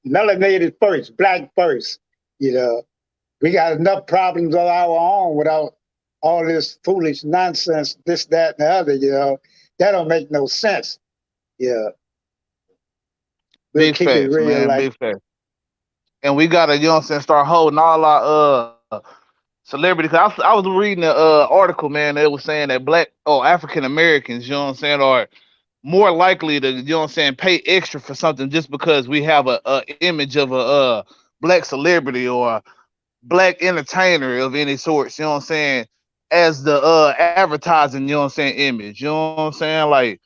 melanated first, black first. You know, we got enough problems of our own without all this foolish nonsense, this, that, and the other, you know. That don't make no sense. Yeah. Big facts, man. Like, big facts. And we gotta, you know what I'm saying, start holding all our celebrities. I was reading an article, man, that was saying that Black or African Americans, you know what I'm saying, are more likely to, you know what I'm saying, pay extra for something just because we have a image of a Black celebrity or Black entertainer of any sort, you know what I'm saying, as the advertising, you know what I'm saying, image. You know what I'm saying? Like,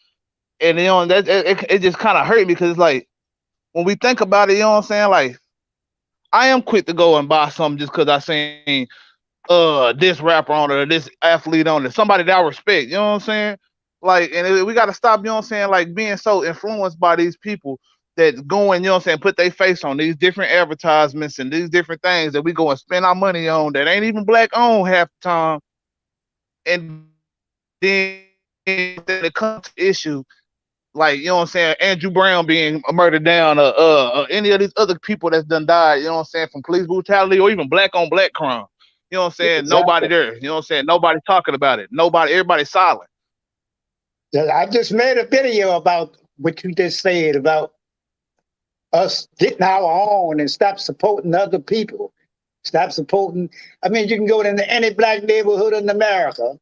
and you know, that it just kind of hurt me, because it's like, when we think about it, you know what I'm saying, like, I am quick to go and buy something just because I seen this rapper on it or this athlete on it, somebody that I respect, you know what I'm saying? Like, and we gotta stop, you know what I'm saying, like being so influenced by these people that go and, you know what I'm saying, put their face on these different advertisements and these different things that we go and spend our money on that ain't even black owned half the time. And then it comes to issue like, you know what I'm saying, Andrew Brown being murdered down, any of these other people that's done died, you know what I'm saying, from police brutality or even black on black crime. You know what I'm saying? Exactly. Nobody there. You know what I'm saying? Nobody talking about it. Everybody's silent. I just made a video about what you just said about us getting our own and stop supporting other people. Stop supporting. I mean, you can go into any black neighborhood in America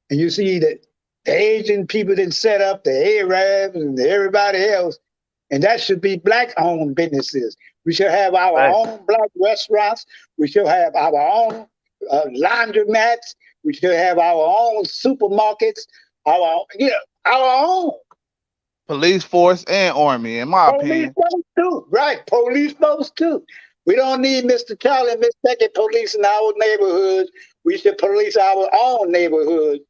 and you see that the Asian people that set up the Arabs and everybody else, and that should be black-owned businesses. We should have our own black restaurants. We should have our own laundromats. We should have our own supermarkets. Our own police force and army, in my opinion. Police force too, right? Police force too. We don't need Mr. Charlie and Miss Becky policing our neighborhoods. We should police our own neighborhoods.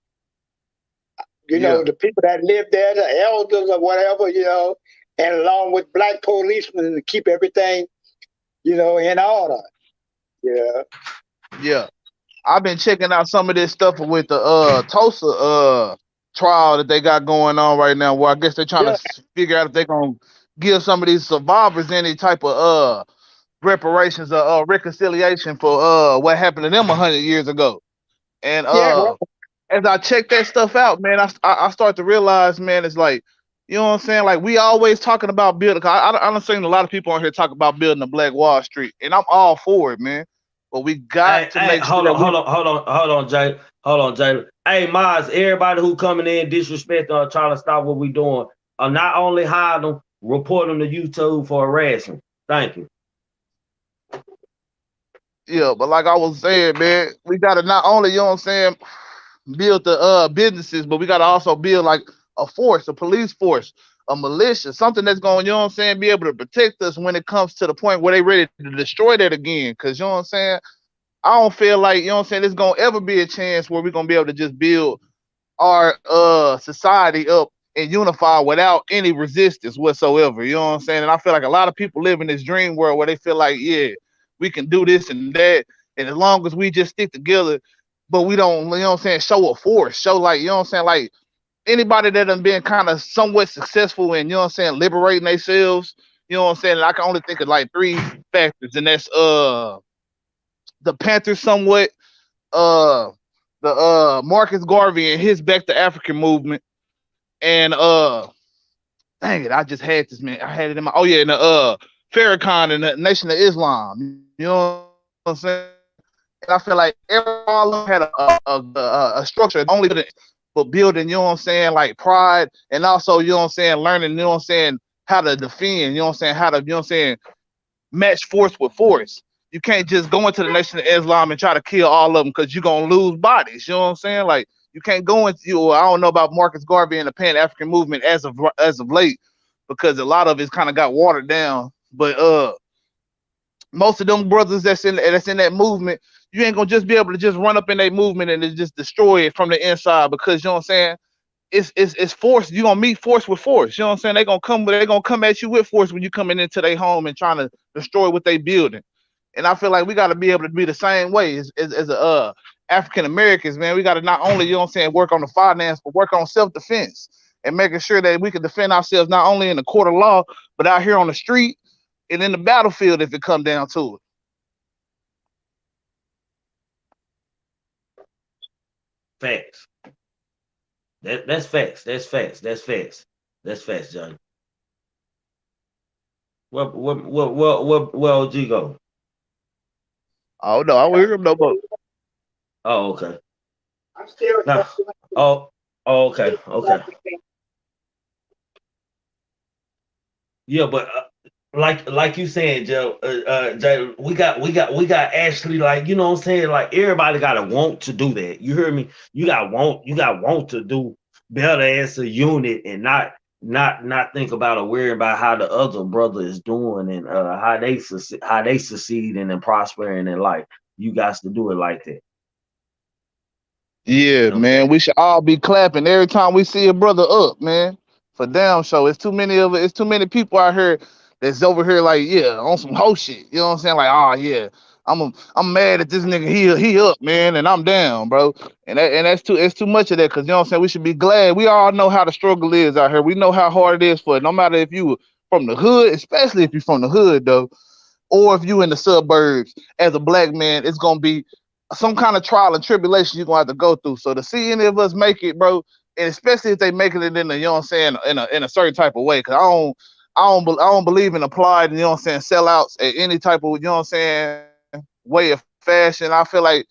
You know, the people that live there, the elders or whatever, you know, and along with black policemen to keep everything, you know, in order. Yeah. Yeah. I've been checking out some of this stuff with the Tulsa trial that they got going on right now, where I guess they're trying to figure out if they're gonna give some of these survivors any type of reparations or reconciliation for what happened to them 100 years ago. And as I check that stuff out, man, I start to realize, man, it's like, you know what I'm saying? Like, we always talking about building. I'm seen a lot of people on here talk about building a Black Wall Street, and I'm all for it, man. But we got to make sure. Hold on, Jay. Hey, Miles, everybody who coming in disrespecting or trying to stop what we doing, not only hide them, report them to YouTube for harassment. Thank you. Yeah, but like I was saying, man, we gotta not only, you know what I'm saying, build the businesses, but we gotta also build like a force, a police force, a militia, something that's going, you know what I'm saying, be able to protect us when it comes to the point where they ready to destroy that again. Cause you know what I'm saying, I don't feel like, you know what I'm saying, there's gonna ever be a chance where we're gonna be able to just build our society up and unify without any resistance whatsoever. You know what I'm saying? And I feel like a lot of people live in this dream world where they feel like, yeah, we can do this and that, and as long as we just stick together, but we don't, you know what I'm saying, show a force, show like, you know what I'm saying, like anybody that done been kind of somewhat successful in, you know what I'm saying, liberating themselves, you know what I'm saying, I can only think of like 3 factors, and that's the Panthers somewhat, the Marcus Garvey and his Back to African movement, and dang it, I just had this, man, I had it in my, and the Farrakhan and the Nation of Islam, you know what I'm saying? And I feel like all of them had a structure, only but building, you know what I'm saying, like pride, and also, you know what I'm saying, learning, you know what I'm saying, how to defend, you know what I'm saying, how to, you know what I'm saying, match force with force. You can't just go into the Nation of Islam and try to kill all of them because you're going to lose bodies, you know what I'm saying? Like, you can't go into, I don't know about Marcus Garvey and the Pan-African movement as of late, because a lot of it's kind of got watered down. But most of them brothers that's in that movement, you ain't gonna just be able to just run up in that movement and just destroy it from the inside, because you know what I'm saying, it's force. You're gonna meet force with force. You know what I'm saying? They're gonna come at you with force when you coming into their home and trying to destroy what they building. And I feel like we gotta be able to be the same way as African Americans, man. We gotta not only, you know what I'm saying, work on the finance, but work on self-defense and making sure that we can defend ourselves not only in the court of law, but out here on the street and in the battlefield if it come down to it. Facts. That's facts. That's facts. That's facts. That's facts, Johnny. Where OG go? Oh no, I don't hear him no more. Oh, okay. I'm still. Nah. Oh, okay. Yeah, but like you saying, Joe, Jay, we got actually, like, you know what I'm saying, like everybody got to want to do that. You hear me? You got want to do better as a unit and not think about or worry about how the other brother is doing and how they succeed and prospering in life. You got to do it like that. Yeah, You know? man. We should all be clapping every time we see a brother up, man. For damn sure. It's too many of it. It's too many people out here that's over here like, yeah, on some hoe shit. You know what I'm saying? Like, oh yeah, I'm mad at this nigga. He up, man, and I'm down, bro. And that's too it's too much of that, because you know what I'm saying. We should be glad. We all know how the struggle is out here. We know how hard it is for it. No matter if you from the hood, especially if you're from the hood though, or if you in the suburbs as a black man, it's gonna be some kind of trial and tribulation you're gonna have to go through. So to see any of us make it, bro, and especially if they making it in the, you know what I'm saying, in a certain type of way, because I don't believe in applied, you know what I'm saying, sellouts at any type of, you know what I'm saying, way of fashion. I feel like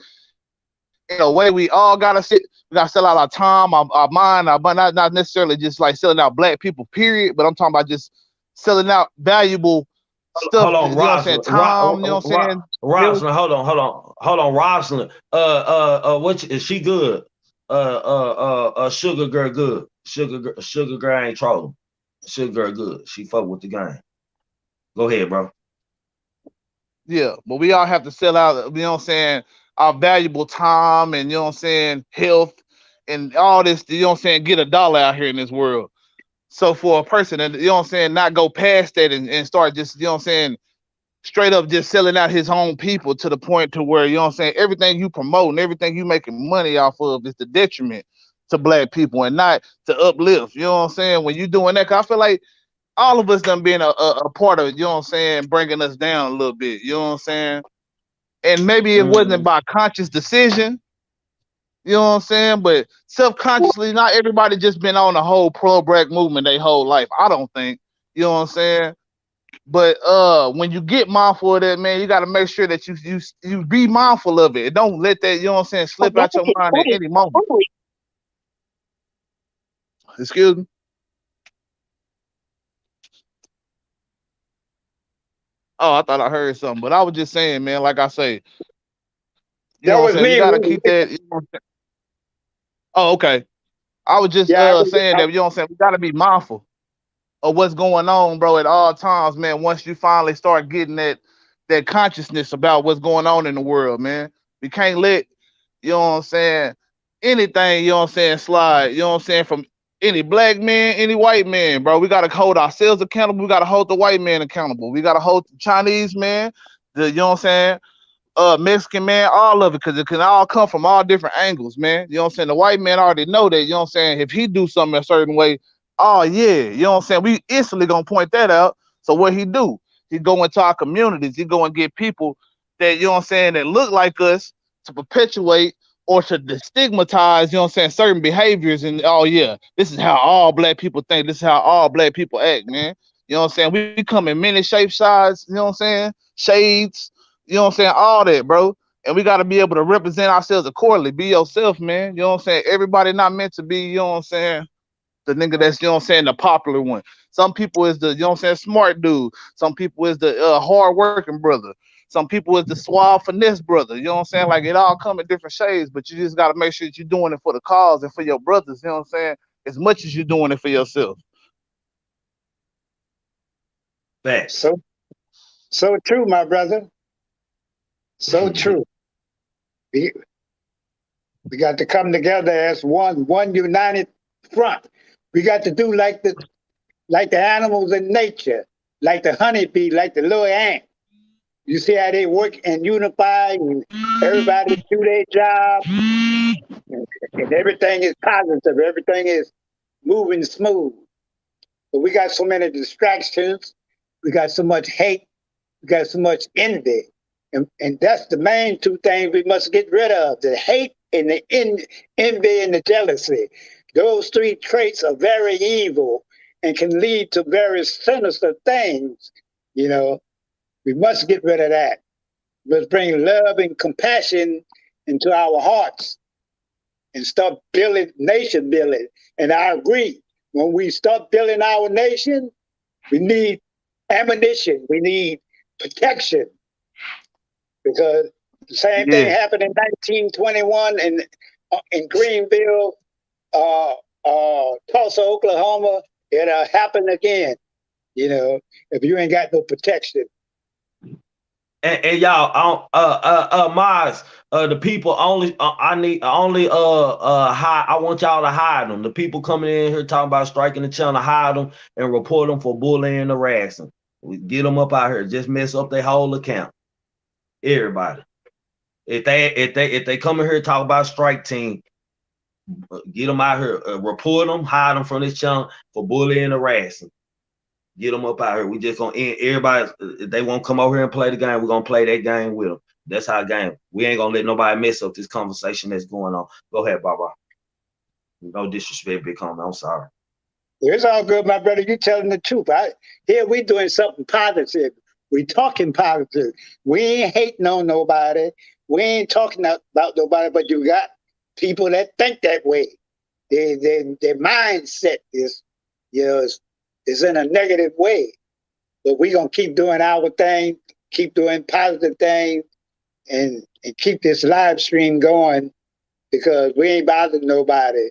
in a way we all we gotta sell out our time, our mind, our money, not necessarily just like selling out black people, period, but I'm talking about just selling out valuable Hold stuff, on, you know what I'm saying, time, you know what I'm saying? Rosalind, hold on, Rosalind. Is she good? Sugar girl good. Sugar girl ain't trolling. Sugar girl good. She fuck with the game. Go ahead, bro. Yeah, but we all have to sell out, you know what I'm saying, our valuable time and, you know what I'm saying, health and all this, you know what I'm saying, get a dollar out here in this world. So for a person, and you know what I'm saying, not go past that and start just, you know what I'm saying, straight up just selling out his own people to the point to where, you know what I'm saying, everything you promote and everything you making money off of is the detriment to black people and not to uplift. You know what I'm saying? When you doing that, 'cause I feel like all of us done been a part of it, you know what I'm saying, bringing us down a little bit, you know what I'm saying? And maybe it wasn't Mm. by conscious decision, you know what I'm saying, but subconsciously, not everybody just been on the whole pro black movement their whole life. I don't think, you know what I'm saying. But when you get mindful of that, man, you got to make sure that you be mindful of it. Don't let that, you know what I'm saying, slip out your mind at any moment. Excuse me. Oh, I thought I heard something, but I was just saying, man, like I say, you That know what I'm was saying, we me, got to Rudy. keep that. Oh, okay. I was just Yeah, saying that, you know what I'm saying, we got to be mindful of what's going on, bro, at all times, man. Once you finally start getting that consciousness about what's going on in the world, man. We can't let, you know what I'm saying, anything, you know what I'm saying, slide, you know what I'm saying, from any black man, any white man, bro. We gotta hold ourselves accountable. We gotta hold the white man accountable. We gotta hold the Chinese man, the, you know what I'm saying, Mexican man, all of it, because it can all come from all different angles, man. You know what I'm saying? The white man already know that, you know what I'm saying? If he do something a certain way, oh yeah, you know what I'm saying? We instantly gonna point that out. So what he do? He go into our communities, he go and get people that, you know what I'm saying, that look like us to perpetuate or to destigmatize, you know what I'm saying, certain behaviors. And oh yeah, this is how all black people think, this is how all black people act, man. You know what I'm saying? We come in many shapes, sizes, you know what I'm saying? Shades, you know what I'm saying? All that, bro. And we got to be able to represent ourselves accordingly. Be yourself, man. You know what I'm saying? Everybody not meant to be, you know what I'm saying, the nigga that's, you know what I'm saying, the popular one. Some people is the, you know what I'm saying, smart dude. Some people is the hard working brother. Some people is the suave finesse brother. You know what I'm saying? Like it all come in different shades, but you just got to make sure that you're doing it for the cause and for your brothers. You know what I'm saying? As much as you're doing it for yourself. Facts. So so true, my brother. So true. We, we got to come together as one united front. We got to do like the animals in nature, like the honeybee, like the little ant. You see how they work and unify, and everybody do their job, and everything is positive. Everything is moving smooth. But we got so many distractions. We got so much hate. We got so much envy. And that's the main two things we must get rid of: the hate and the envy and the jealousy. Those three traits are very evil and can lead to very sinister things. You know, we must get rid of that. Let's bring love and compassion into our hearts and start building nation building. And I agree. When we start building our nation, we need ammunition. We need protection, because the same thing Yeah. happened in 1921 in Greenville, Tulsa, Oklahoma. It'll happen again. You know, if you ain't got no protection. and y'all, Maz, the people only, I need only, hide. I want y'all to hide them. The people coming in here talking about striking the channel, hide them and report them for bullying and harassing. We get them up out here, just mess up their whole account. Everybody, if they come in here talk about strike team, get them out here, report them, hide them from this channel for bullying and harassing. Get them up out here. We just gonna end everybody. If they won't come over here and play the game, we're gonna play that game with them. That's our game. We ain't gonna let nobody mess up this conversation that's going on. Go ahead, Baba. No disrespect, Big Homie. I'm sorry. It's all good, my brother. You telling the truth. Here we doing something positive. We talking positive. We ain't hating on nobody. We ain't talking about nobody, but you got people that think that way. Their mindset is, is in a negative way. But we gonna keep doing our thing, keep doing positive things, and keep this live stream going, because we ain't bothering nobody.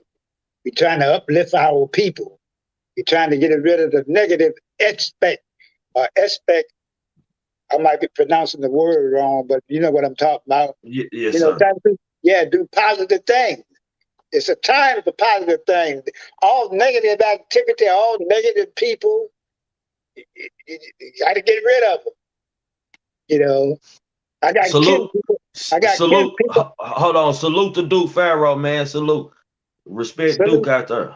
We trying to uplift our people. We're trying to get rid of the negative aspect. I might be pronouncing the word wrong, but you know what I'm talking about. Yes, sir. Do positive things. It's a time for positive things. All negative activity, all negative people, you got to get rid of them. I got salute. People. I got salute. People. Hold on. Salute to Duke Pharaoh, man. Salute. Respect salute. Duke out there.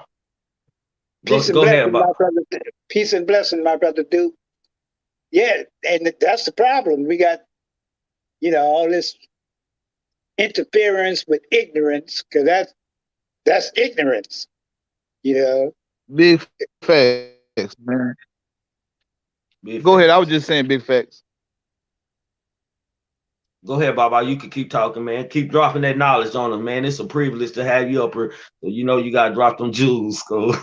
Go ahead, my brother. Peace and blessing, my brother Duke. Yeah, and that's the problem. We got, all this interference with ignorance, because that's ignorance. Big facts, man. Go ahead. I was just saying big facts. Go ahead, Baba. You can keep talking, man. Keep dropping that knowledge on them, man. It's a privilege to have you up here. So you gotta drop them jewels. So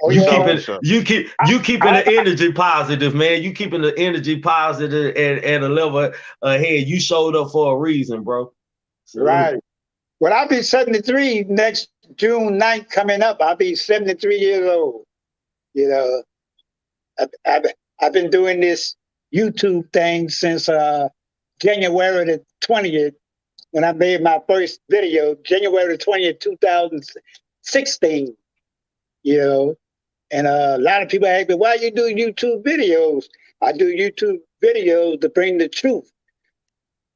you keeping the energy positive, man. You keeping the energy positive at a level ahead. You showed up for a reason, bro. So, right. Well, I'll be 73 next June 9th coming up. I'll be 73 years old. I've been doing this YouTube thing since January the 20th, when I made my first video, January 20th, 2016, and a lot of people ask me, why you do YouTube videos? I do YouTube videos to bring the truth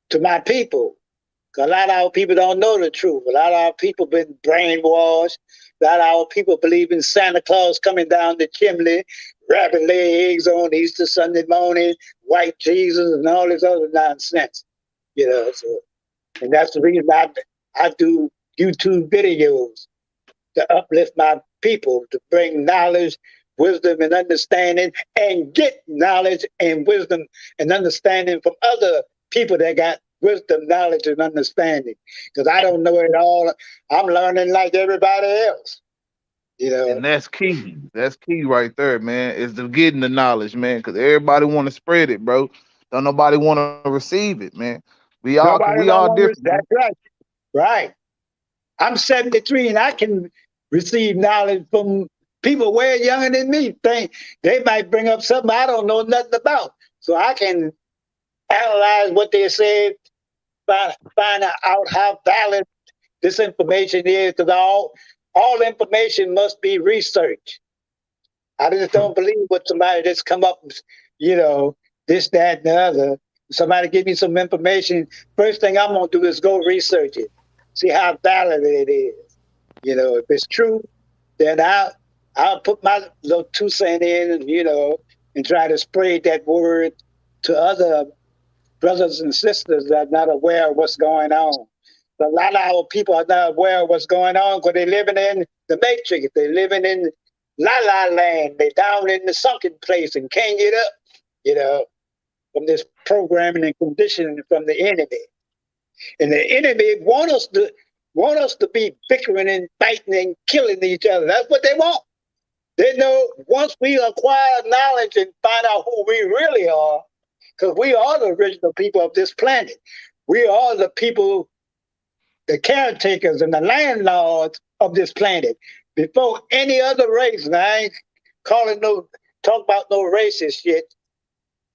to my people. A lot of our people don't know the truth. A lot of our people been brainwashed. A lot of our people believe in Santa Claus coming down the chimney, wrapping their eggs on Easter Sunday morning, white Jesus, and all this other nonsense. And that's the reason I do YouTube videos, to uplift my people, to bring knowledge, wisdom, and understanding, and get knowledge and wisdom and understanding from other people that got wisdom, knowledge, and understanding. Because I don't know it all. I'm learning like everybody else. And that's key. That's key right there, man, is to getting the knowledge, man, because everybody want to spread it, bro. Don't nobody want to receive it, man. We all different. That's right. Right. I'm 73 and I can receive knowledge from people way younger than me. They might bring up something I don't know nothing about. So I can analyze what they said, find out how valid this information is, because all information must be researched. I just don't believe what somebody just come up, this, that, and the other. Somebody give me some information. First thing I'm gonna do is go research it, see how valid it is. If it's true, then I'll put my little 2 cents in, and try to spread that word to other brothers and sisters that are not aware of what's going on. A lot of our people are not aware of what's going on because they're living in the matrix. They're living in la-la land. They're down in the sunken place and can't get up, from this programming and conditioning from the enemy. And the enemy want us to be bickering and fighting and killing each other. That's what they want. They know once we acquire knowledge and find out who we really are, because we are the original people of this planet. We are the people, the caretakers and the landlords of this planet. Before any other race, and I ain't talk about no racist shit,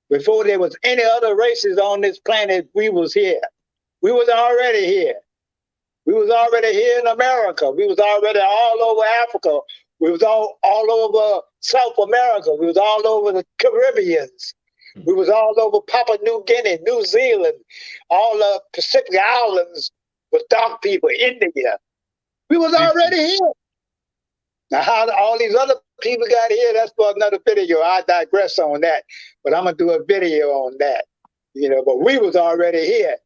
Before there was any other races on this planet, we was here. We was already here. We was already here in America. We was already all over Africa. We was all over South America. We was all over the Caribbeans. We was all over Papua New Guinea, New Zealand, all the Pacific Islands with dark people, India. We was already here. Now, how all these other people got here, that's for another video. I digress on that, but I'm going to do a video on that. But we was already here.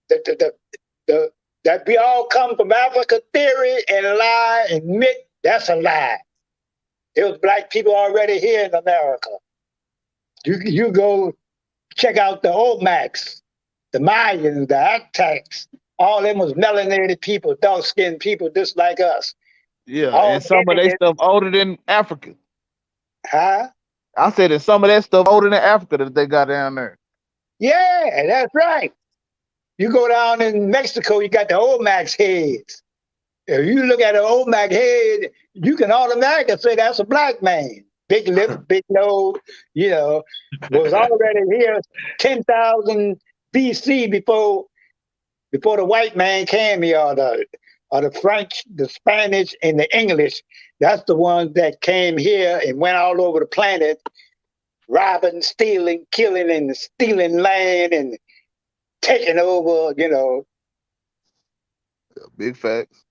That we all come from Africa theory and lie and myth, that's a lie. There was black people already here in America. You go check out the Olmecs, the Mayans, the Aztecs. All them was melanated people, dark-skinned people just like us. Yeah, and some of their stuff older than Africa. Huh? I said that some of that stuff older than Africa that they got down there. Yeah, that's right. You go down in Mexico, you got the Olmecs heads. If you look at an Olmec head, you can automatically say that's a black man. Big lips, big nose, was already here 10,000 BC before the white man came here, or the French, the Spanish, and the English. That's the ones that came here and went all over the planet, robbing, stealing, killing, and stealing land and taking over, Big facts.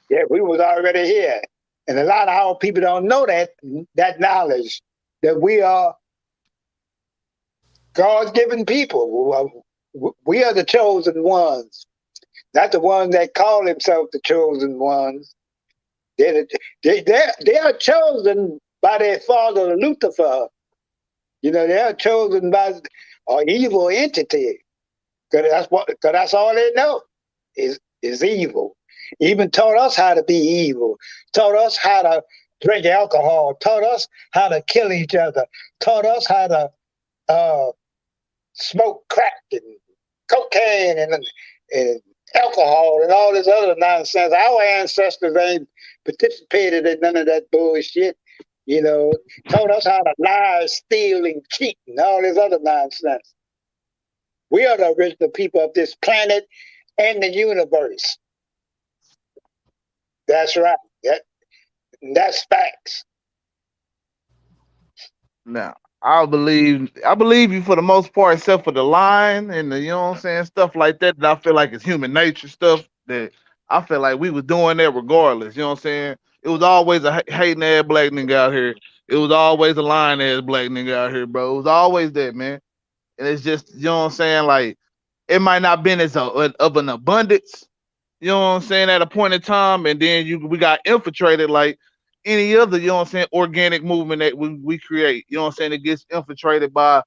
Yeah, we was already here. And a lot of our people don't know that knowledge, that we are God's given people. We are the chosen ones, not the ones that call themselves the chosen ones. They are chosen by their father Lucifer. They are chosen by an evil entity. Because that's all they know is evil. Even taught us how to be evil, taught us how to drink alcohol, taught us how to kill each other, taught us how to smoke crack and cocaine and alcohol and all this other nonsense. Our ancestors ain't participated in none of that bullshit. Taught us how to lie, steal, and cheat and all this other nonsense. We are the original people of this planet and the universe. That's right. That's facts. Now, I believe you for the most part, except for the lying and the stuff like that. That I feel like it's human nature stuff that I feel like we was doing that regardless. It was always a hating ass black nigga out here. It was always a lying ass black nigga out here, bro. It was always that, man. And it's just, like it might not been as of an abundance. At a point in time, and then we got infiltrated like any other, organic movement that we create. It gets infiltrated by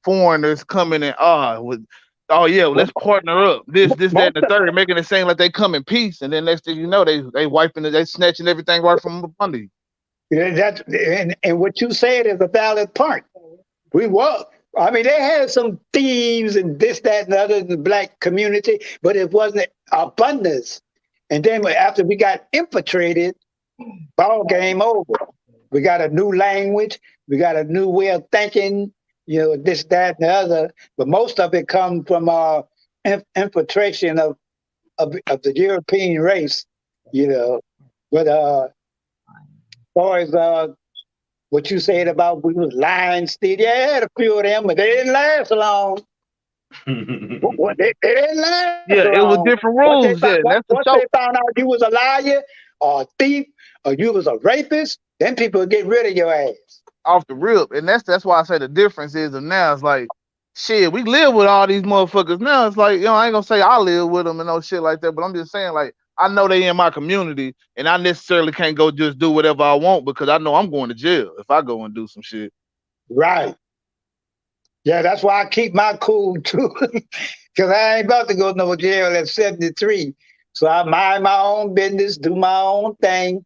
foreigners coming in. Let's partner up. This, that, and the third, making it seem like they come in peace, and then next thing you know, they wiping it, they snatching everything right from under you. Yeah, and what you said is a valid point. We were. I mean, they had some thieves and this, that, and the other in the black community, but it wasn't abundance. And then after we got infiltrated, ball game over. We got a new language. We got a new way of thinking, this, that, and the other. But most of it comes from our infiltration of the European race, But as far as what you said about we was lying, Steve. Yeah, I had a few of them, but they didn't last long. They didn't last Yeah, long. it was different rules. Once they found out you was a liar or a thief or you was a rapist, then people would get rid of your ass. Off the rip. And that's why I say the difference is now it's like, shit, we live with all these motherfuckers. Now it's like, I ain't gonna say I live with them and no shit like that, but I'm just saying, like, I know they in my community, and I necessarily can't go just do whatever I want because I know I'm going to jail if I go and do some shit. Right. Yeah, that's why I keep my cool too, because I ain't about to go to no jail at 73. So I mind my own business, do my own thing,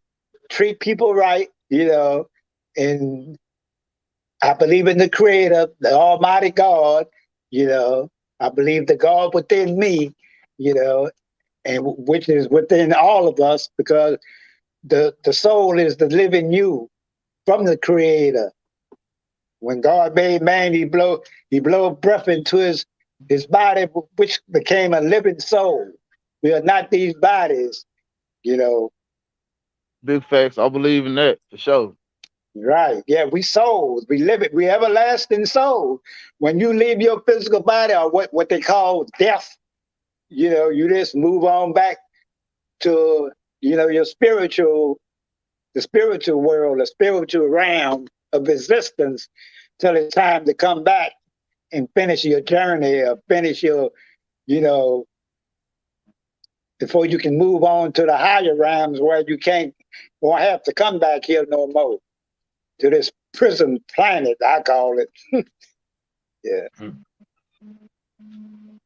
treat people right, and I believe in the Creator, the Almighty God, I believe the God within me, and which is within all of us, because the soul is the living you from the Creator. When God made man, he blow breath into his body, which became a living soul. We are not these bodies, you know. Big facts. I believe in that for sure. Right. Yeah, we souls. We live it. We everlasting souls. When you leave your physical body, or what they call death, you just move on back to, your the spiritual world, the spiritual realm of existence, till it's time to come back and finish your journey, or finish your, you know, before you can move on to the higher realms where you won't have to come back here no more, to this prison planet, I call it. Yeah.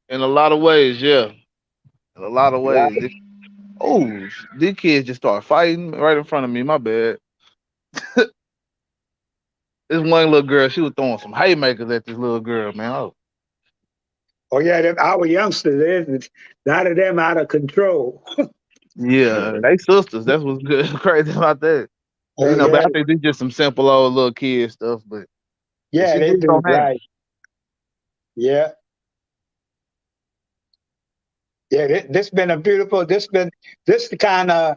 In a lot of ways, yeah. In a lot of Right. ways. Oh, these kids just start fighting right in front of me. My bad. This one little girl, she was throwing some haymakers at this little girl, man. Oh, Oh yeah, our youngsters, a lot of them out of control. yeah, they sisters. That's what's good, crazy about that. Oh But yeah, I think this just some simple old little kid stuff. But yeah, she they getting on do that. right. Yeah, yeah. This been a beautiful. This the kind of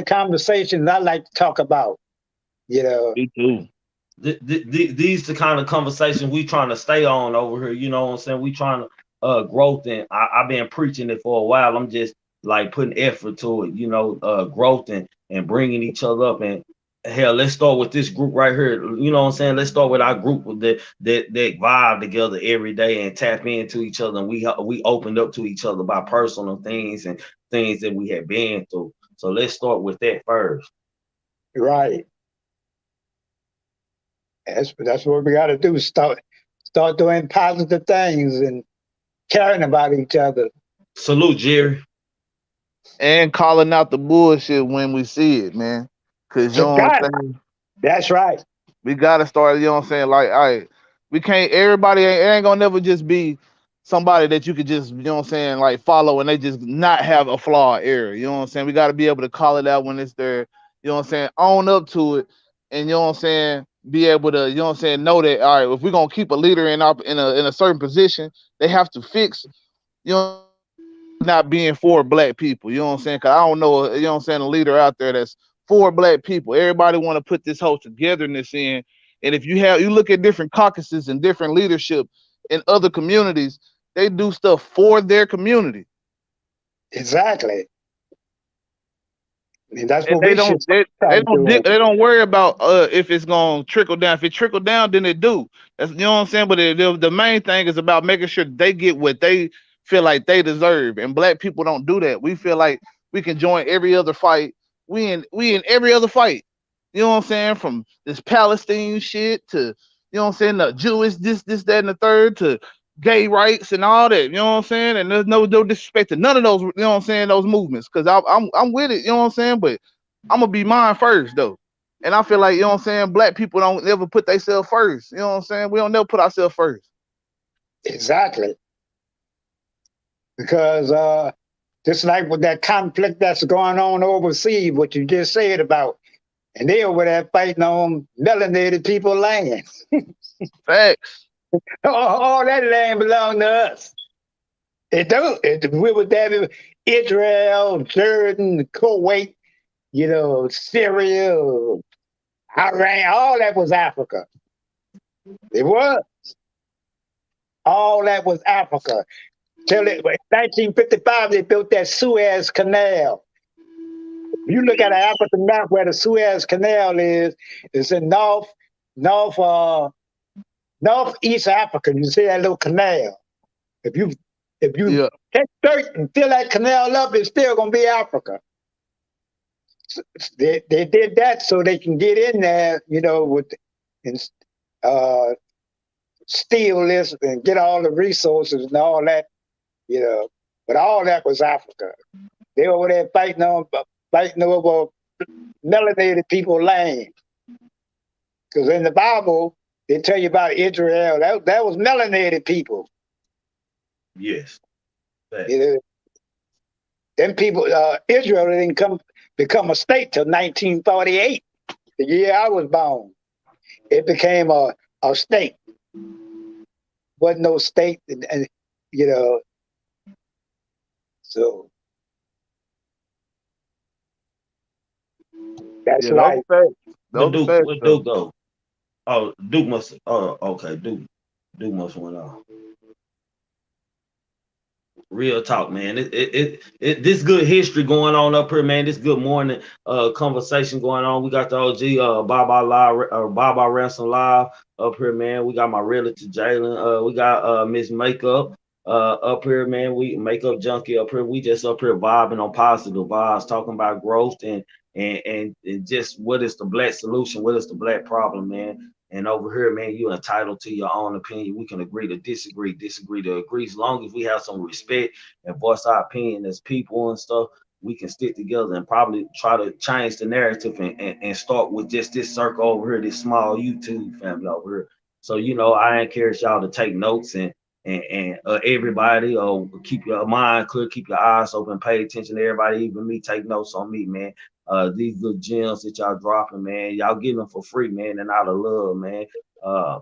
conversations I like to talk about. Me too. These the kind of conversations we trying to stay on over here. You know what I'm saying? We trying to growth, and I've been preaching it for a while. I'm just like putting effort to it. Growth and bringing each other up. And hell, let's start with this group right here. You know what I'm saying? Let's start with our group that vibe together every day and tap into each other. And we opened up to each other by personal things and things that we had been through. So let's start with that first. Right. That's what we got to do. Start doing positive things and caring about each other. Salute, Jerry. And calling out the bullshit when we see it, man. Cause you know what I'm saying? That's right. We gotta start, you know what I'm saying? Like, all right, we can't everybody ain't gonna never just be somebody that you could just, you know what I'm saying, like follow and they just not have a flaw or error. You know what I'm saying? We gotta be able to call it out when it's there, you know what I'm saying, own up to it, and you know what I'm saying, be able to, you know what I'm saying, know that all right, if we're gonna keep a leader in a certain position, they have to fix, you know, not being for black people. You know what I'm saying? Cause I don't know, you know what I'm saying, a leader out there that's for black people. Everybody want to put this whole togetherness in. And if you look at different caucuses and different leadership in other communities, they do stuff for their community. Exactly. And that's And what we should start doing. they don't worry about if it's gonna trickle down. If it trickle down, then it do. That's, you know what I'm saying. But the main thing is about making sure they get what they feel like they deserve. And black people don't do that. We feel like we can join every other fight. We in every other fight. You know what I'm saying? From this Palestine shit to, you know what I'm saying, the Jewish this that and the third, to gay rights and all that. You know what I'm saying? And there's no disrespect to none of those. You know what I'm saying? Those movements, because I'm with it. You know what I'm saying? But I'm gonna be mine first though. And I feel like, you know what I'm saying, black people don't ever put themselves first. You know what I'm saying? We don't never put ourselves first. Exactly. Because just like with that conflict that's going on overseas, what you just said about, and they over there fighting on melanated people land. Facts. All that land belong to us. It don't. We were there, Israel, Jordan, Kuwait, Syria, Iran, all that was Africa. It was. All that was Africa. Till in 1955, they built that Suez Canal. You look at an African map where the Suez Canal is, it's in northeast Africa. You see that little canal. If you take dirt and fill that canal up, it's still gonna be Africa. So they did that so they can get in there, and steal this and get all the resources and all that, But all that was Africa. They over there fighting over melanated people land. Because in the Bible, they tell you about Israel. That was melanated people. Yes. Them people, Israel didn't become a state till 1948, the year I was born. It became a state. Wasn't no state, and you know, so that's Yeah, those life. are facts. Where Those are Duke, facts, where though. Duke go? Oh, Duke must. Oh, okay. Duke must went off. Real talk, man. This good history going on up here, man. This good morning conversation going on. We got the OG Baba Live Baba Ransom Live up here, man. We got my relative Jalen. We got Miss Makeup up here, man. We Makeup Junkie up here. We just up here vibing on positive vibes, talking about growth and just what is the black solution, what is the black problem, man. And over here, man, you're entitled to your own opinion. We can agree to disagree, disagree to agree. As long as we have some respect and voice our opinion as people and stuff, we can stick together and probably try to change the narrative and start with just this circle over here, this small YouTube family over here. So, I encourage y'all to take notes and everybody, keep your mind clear, keep your eyes open, pay attention to everybody, even me, take notes on me, man. These good gems that y'all dropping, man. Y'all getting them for free, man, and out of love, man. Uh,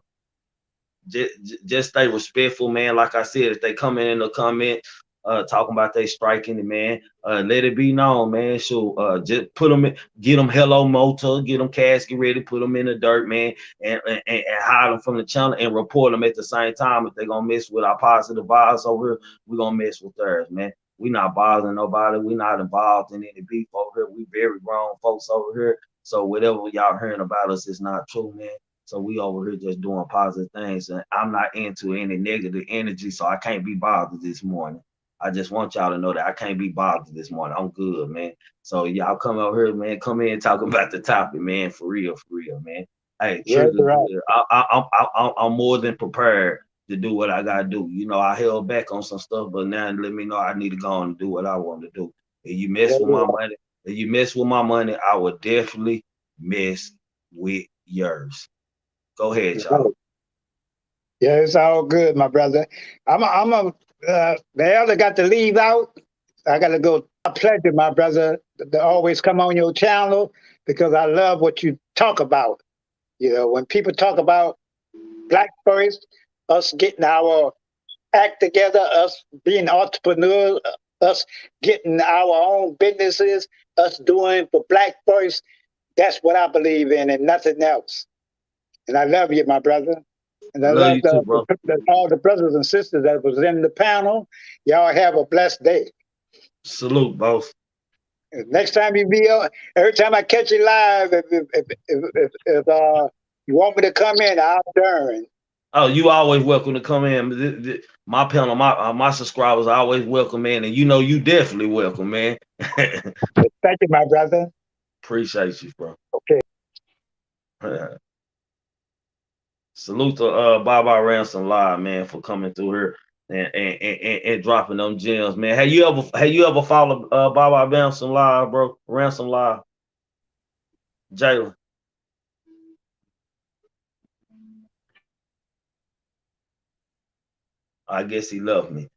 just stay respectful, man. Like I said, if they come in the comment, talking about they striking it, man, let it be known, man. So just put them in, get them hello motor, get them casket ready, put them in the dirt, man, and hide them from the channel and report them at the same time. If they're gonna mess with our positive vibes over here, we're gonna mess with theirs, man. We not bothering nobody. We not involved in any beef over here. We very grown folks over here. So whatever y'all hearing about us is not true, man. So we over here just doing positive things. And I'm not into any negative energy, so I can't be bothered this morning. I just want y'all to know that I can't be bothered this morning. I'm good, man. So y'all come over here, man. Come in talking about the topic, man. For real, man. Hey, Yeah, trigger you're right. good. I'm more than prepared to do what I gotta do. I held back on some stuff, but now let me know I need to go on and do what I want to do. If you mess Yeah, with you're my right. money, I would definitely mess with yours. Go ahead, You're y'all. right. Yeah, it's all good, my brother. The elder got to leave out. I got to go. A pleasure, my brother, to always come on your channel because I love what you talk about. When people talk about Black first, us getting our act together, us being entrepreneurs, us getting our own businesses, us doing for Black first, that's what I believe in and nothing else. And I love you, my brother. And I Love love you too, bro. all the brothers and sisters that was in the panel. Y'all have a blessed day. Salute, boss. Next time you be on, every time I catch you live, if you want me to come in, I'll turn. Oh, you always welcome to come in. My panel, my subscribers are always welcome, man. And you definitely welcome, man. Thank you, my brother. Appreciate you, bro. Okay. Salute to Baba Ransom Live, man, for coming through here and dropping them gems, man. Have you ever followed Baba Ransom Live, bro? Ransom Live, Jalen. I guess he loved me.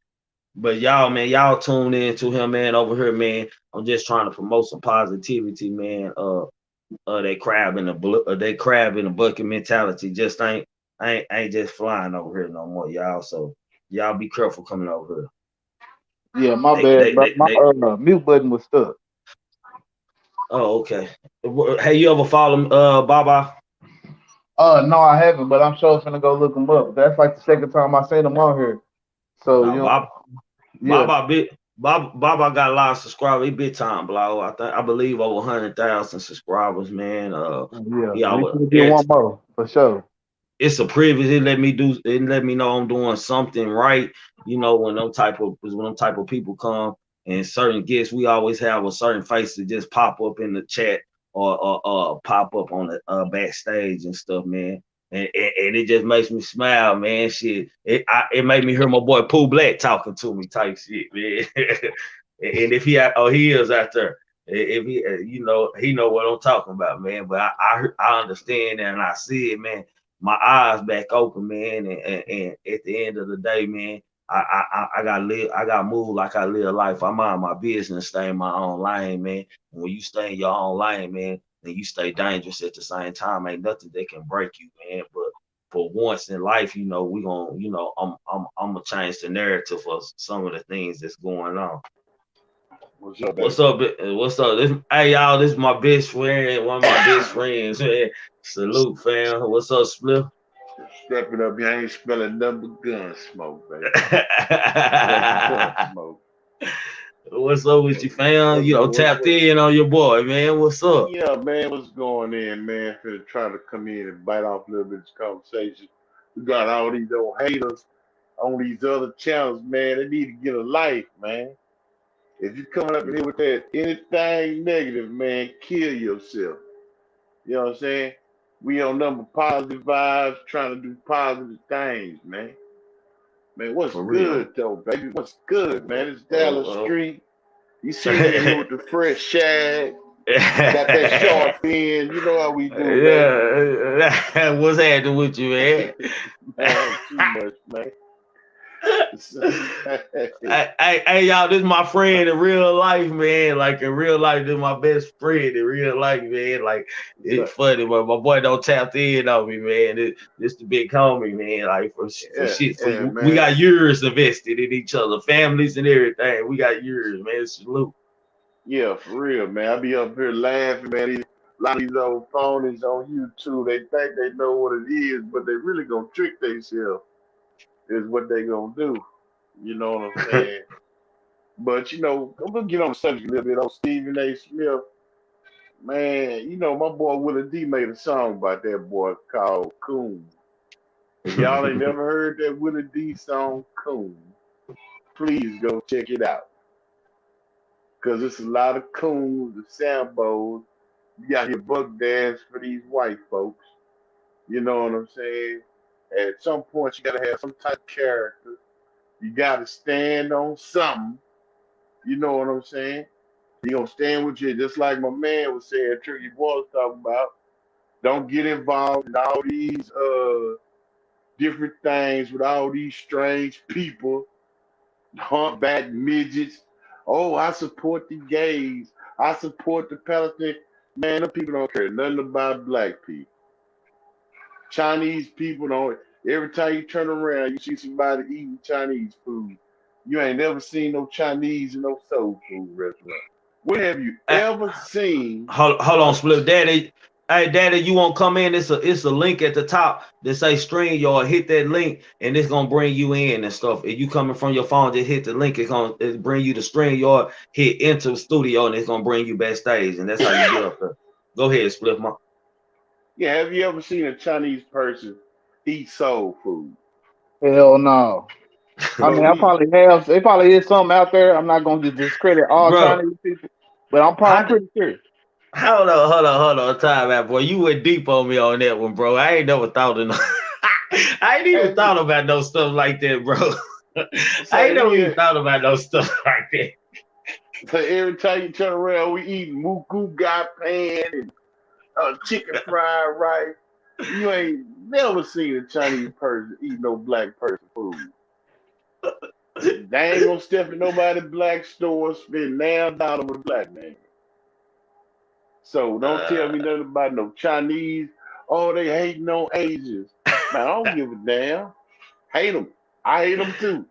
But y'all, man, y'all tune in to him, man, over here, man. I'm just trying to promote some positivity, man. That crab in the bucket mentality just ain't just flying over here no more, y'all. So y'all be careful coming over Yeah, my here. bad, but my mute button was stuck. Oh, okay. Hey, you ever follow Baba? No, I haven't, but I'm sure finna go look him up. That's like the second time I seen him on here. So No, yeah, Baba got a lot of subscribers. He big time, bro. I believe over 100,000 subscribers, man. yeah. He We always, can get one more for sure. it's a privilege. It let me know I'm doing something right. When them type of people come and certain guests, we always have a certain face to just pop up in the chat or pop up on the backstage and stuff, man. And it just makes me smile, man. Shit, it made me hear my boy Pooh Black talking to me, type shit, man. And if he is out there, if he, he know what I'm talking about, man. But I understand and I see it, man. My eyes back open, man. And at the end of the day, man, I gotta move like I live life. I mind my business, stay in my own lane, man. And when you stay in your own lane, man, and you stay dangerous at the same time. Ain't nothing that can break you, man. But for once in life, we gonna, I'm gonna change the narrative for some of the things that's going on. What's up, What's baby? up? What's up? Hey y'all, this is my best friend, one of my best friends, man. Salute, fam. What's up, Spliff? Stepping up here, I ain't smelling nothing but gun smoke, baby. Gun smoke. What's up with you, fam? Tapped in on your boy, man. What's up? Yeah, man, what's going in, man? Finna try to come in and bite off a little bit of this conversation. We got all these old haters on these other channels, man. They need to get a life, man. If you coming up in here with that anything negative, man, kill yourself. You know what I'm saying? We on number positive vibes, trying to do positive things, man. Man, what's For real. good though, baby? What's good, man? It's Dallas Street. You see me in here with the fresh shag, got that sharp fin. You know how we do, man. Yeah. What's happening with you, man? Man, too much, man. Hey, y'all, this is my friend in real life, man. Like in real life, this is my best friend in real life, man. Like it's funny, but my boy don't tap in on me, man. This the big homie, man. Like for shit, we got years invested in each other, families and everything. We got years, man. Salute. Yeah, for real, man. I be up here laughing, man. A lot of these old phonies on YouTube, they think they know what it is, but they really gonna trick themselves. Is what they gonna do. You know what I'm saying? But I'm gonna get on the subject a little bit on Stephen A. Smith. Man, my boy Willie D made a song about that boy called Coon. If y'all ain't never heard that Willie D song Coon, please go check it out. Cause it's a lot of coons, the sambos. You got here buck dance for these white folks. You know what I'm saying? At some point, you gotta have some type of character. You gotta stand on something. You know what I'm saying? You gonna stand with you, just like my man was saying, Tricky Boy was talking about. Don't get involved in all these different things with all these strange people, humpback midgets. Oh, I support the gays. I support the Palestinians. Man, them people don't care nothing about black people. Chinese people don't. Every time you turn around, you see somebody eating Chinese food. You ain't never seen no Chinese in no soul food restaurant. When have you ever seen? Hold on, Split Daddy. Hey, Daddy, you won't come in? It's a link at the top that say StreamYard. Hit that link, and it's gonna bring you in and stuff. If you coming from your phone, just hit the link. It's bring you to StreamYard. Hit enter studio, and it's gonna bring you backstage, and that's how you get up there. Go ahead, Split. Yeah, have you ever seen a Chinese person eat soul food? Hell no. I mean, I probably have. There probably is something out there. I'm not going to discredit all Chinese people, but I'm probably pretty sure. Hold on. Time out, boy. You went deep on me on that one, bro. I ain't never thought of I ain't even thought about no stuff like that, bro. I ain't never even thought about no stuff like that. So every time you turn around, we eat mugu gai pan and chicken fried rice. You ain't never seen a Chinese person eat no black person food. They ain't gonna step in nobody's black store, spend $9 with a black man. So don't tell me nothing about no Chinese. Oh, they hating on Asians. Man, I don't give a damn. Hate them. I hate them too.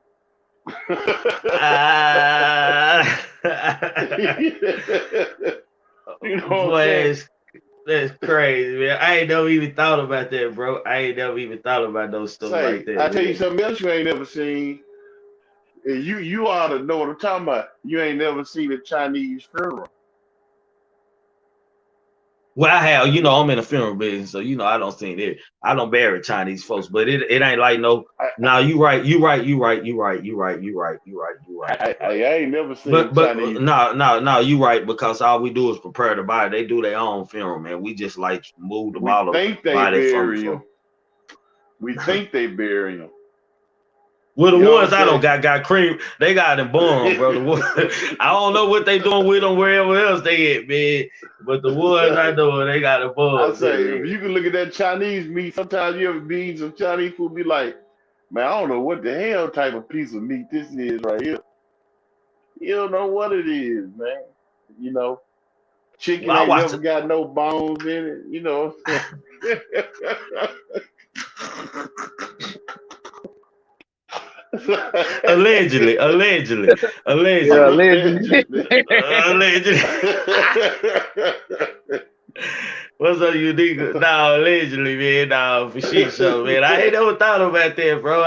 You know what I'm saying? That's crazy, man. I ain't never even thought about that, bro. I ain't never even thought about those stuff like that. I tell you something else you ain't never seen. You ought to know what I'm talking about. You ain't never seen a Chinese funeral. Well, I have, I'm in a funeral business, so I don't see it. I don't bury Chinese folks, but it ain't like no. Now you right. I ain't never seen Chinese. No, you right, because all we do is prepare the body. They do their own funeral, man. We just like move the bottle. We think they bury them. We think they bury them. Well, the ones I don't got cream, they got them bum, bro. I don't know what they doing with them wherever else they at, man. But the ones I know, they got them bum. I say, if you can look at that Chinese meat, sometimes you ever eat some Chinese food, be like, man, I don't know what the hell type of piece of meat this is right here. You don't know what it is, man. Chicken Well, I ain't watched never got no bones in it. You know. allegedly. Yeah, allegedly. Allegedly. What's up, unique? Nah, allegedly, man. Nah, for shit show, man. I ain't never thought about that, bro.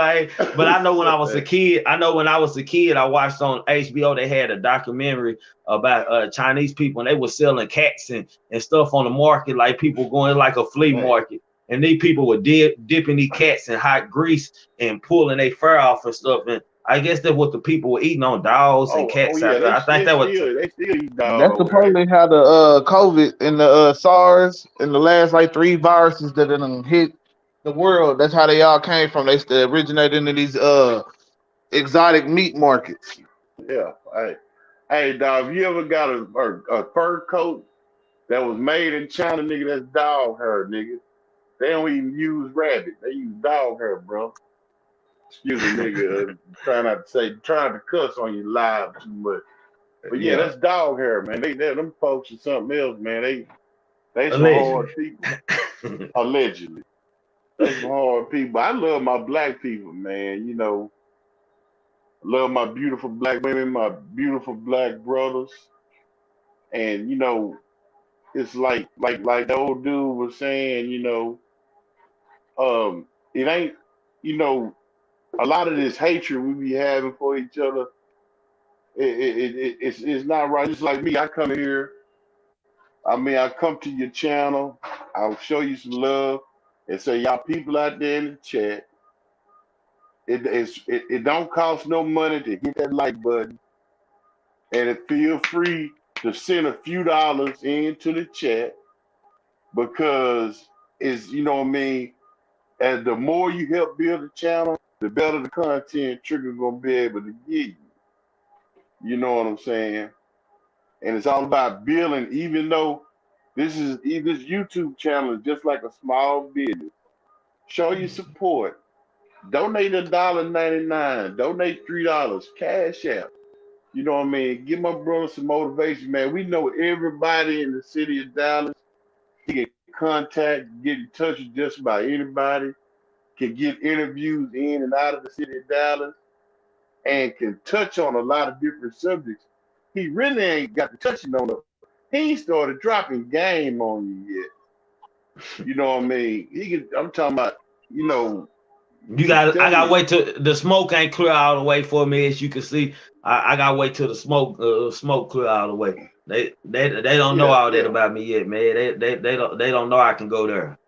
But I know when I was a kid, I watched on HBO, they had a documentary about Chinese people, and they were selling cats and stuff on the market, like people going like a flea market. And these people were dipping these cats in hot grease and pulling their fur off and stuff. And I guess that's what the people were eating on dogs and cats yeah, out there. I think that was they still eat dog That's over there. supposedly how the COVID and the SARS and the last like 3 viruses that done hit the world. That's how they all came from. They originated in these exotic meat markets. Yeah. Hey, dog, have you ever got a fur coat that was made in China, nigga? That's dog hair, nigga. They don't even use rabbit. They use dog hair, bro. Excuse me, nigga. Trying to cuss on you live too much. But yeah, that's dog hair, man. Them folks are something else, man. They some hard people. Allegedly. They some hard people. I love my black people, man. You know, love my beautiful black women, my beautiful black brothers. And, you know, it's like the old dude was saying, you know, it ain't, you know, a lot of this hatred we be having for each other, it's not right. Just like me, I come here, I come to your channel, I'll show you some love and say, y'all people out there in the chat, it don't cost no money to hit that like button, and feel free to send a few dollars into the chat, because it's, you know what I mean, and the more you help build the channel, the better the content Trigger gonna be able to give you. You know what I'm saying? And it's all about building, even though this YouTube channel is just like a small business. Show your support. Donate $1.99. Donate $3. Cash App. You know what I mean? Give my brother some motivation, man. We know everybody in the city of Dallas. He can contact, get in touch with just about anybody, can get interviews in and out of the city of Dallas, and can touch on a lot of different subjects. He really ain't got to touching on them. He ain't started dropping game on you yet. You know what I mean? I'm talking about, you know. I gotta wait till the smoke ain't clear all the way for me. As you can see, I gotta wait till the smoke clear all the way. They don't know all that about me yet, man. They don't know I can go there.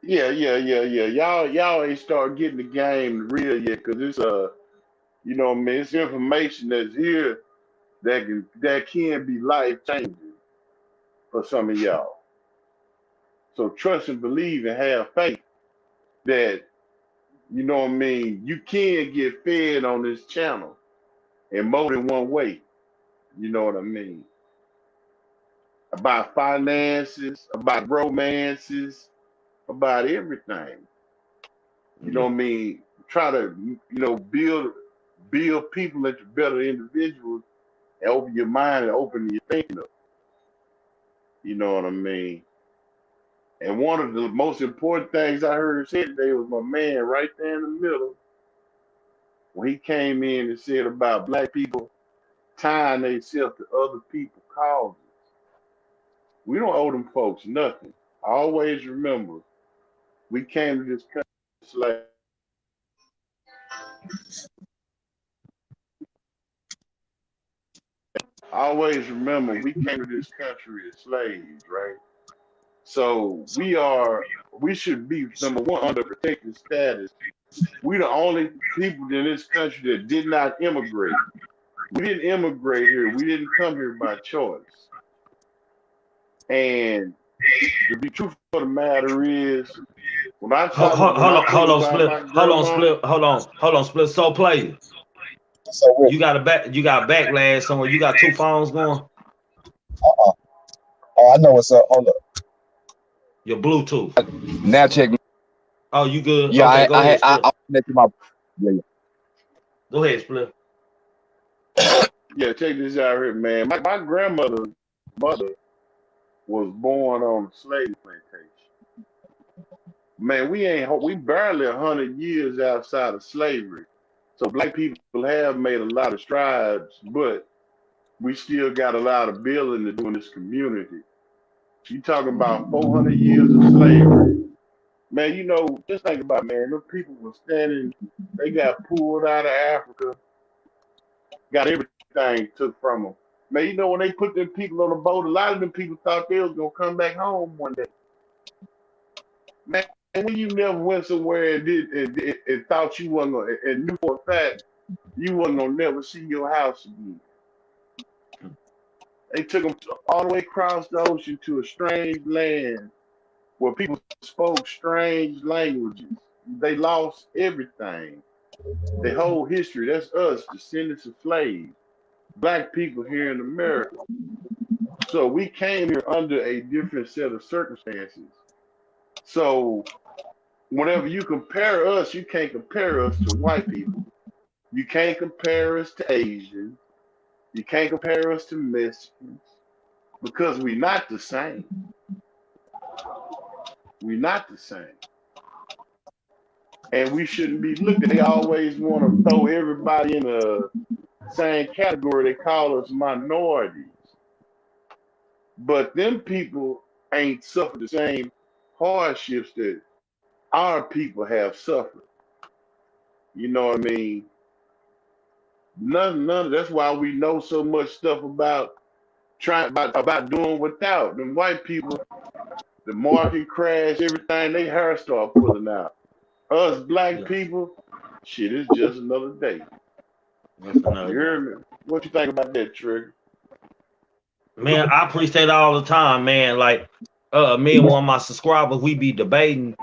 Yeah. Y'all ain't start getting the game real yet, because it's you know what I mean, it's information that's here that can be life changing for some of y'all. So trust and believe and have faith that, you know what I mean, you can get fed on this channel in more than one way. You know what I mean? About finances, about romances, about everything. You know what I mean? Try to, you know, build people into better individuals and open your mind and open your thinking up. You know what I mean? And one of the most important things I heard said today was my man right there in the middle, when he came in and said about black people tying themselves to other people's causes. We don't owe them folks nothing. Always remember, we came to this country slaves. Always remember, we came to this country as slaves, right? So we should be, number one, under protected status. We the only people in this country that did not immigrate. We didn't immigrate here. We didn't come here by choice. And to be truthful of the matter is, when I talk hold on, Split. So play. You got backlash somewhere. You got 2 phones going. Oh, I know what's up. Hold up. Your Bluetooth. Now check me. Oh, you good? Yeah, okay, go ahead. I connected my. Yeah. Go ahead, Split. Yeah, check this out here, man. My grandmother's mother was born on a slave plantation. Man, we barely 100 years outside of slavery. So black people have made a lot of strides, but we still got a lot of building to do in this community. You talking about 400 years of slavery. Man, you know, just think about it, man, those people were standing, they got pulled out of Africa, got everything took from them. Man, you know, when they put them people on the boat, a lot of them people thought they was gonna come back home one day. Man, when you never went somewhere and thought you wasn't gonna, and knew for a fact you wasn't gonna never see your house again. They took them all the way across the ocean to a strange land where people spoke strange languages. They lost everything. Their whole history. That's us, descendants of slaves. Black people here in America. So we came here under a different set of circumstances. So whenever you compare us, you can't compare us to white people. You can't compare us to Asians. You can't compare us to Mexicans because we're not the same. We're not the same. And we shouldn't be looked at. They always want to throw everybody in the same category. They call us minorities. But them people ain't suffered the same hardships that our people have suffered. You know what I mean? None of that's why we know so much stuff about doing without. Them white people, the market crash, everything, they hair start pulling out. Us black people, shit, it's just another day. You hear me? What you think about that, Trigger? Man, I appreciate it all the time, man. Like, me and one of my subscribers, we be debating.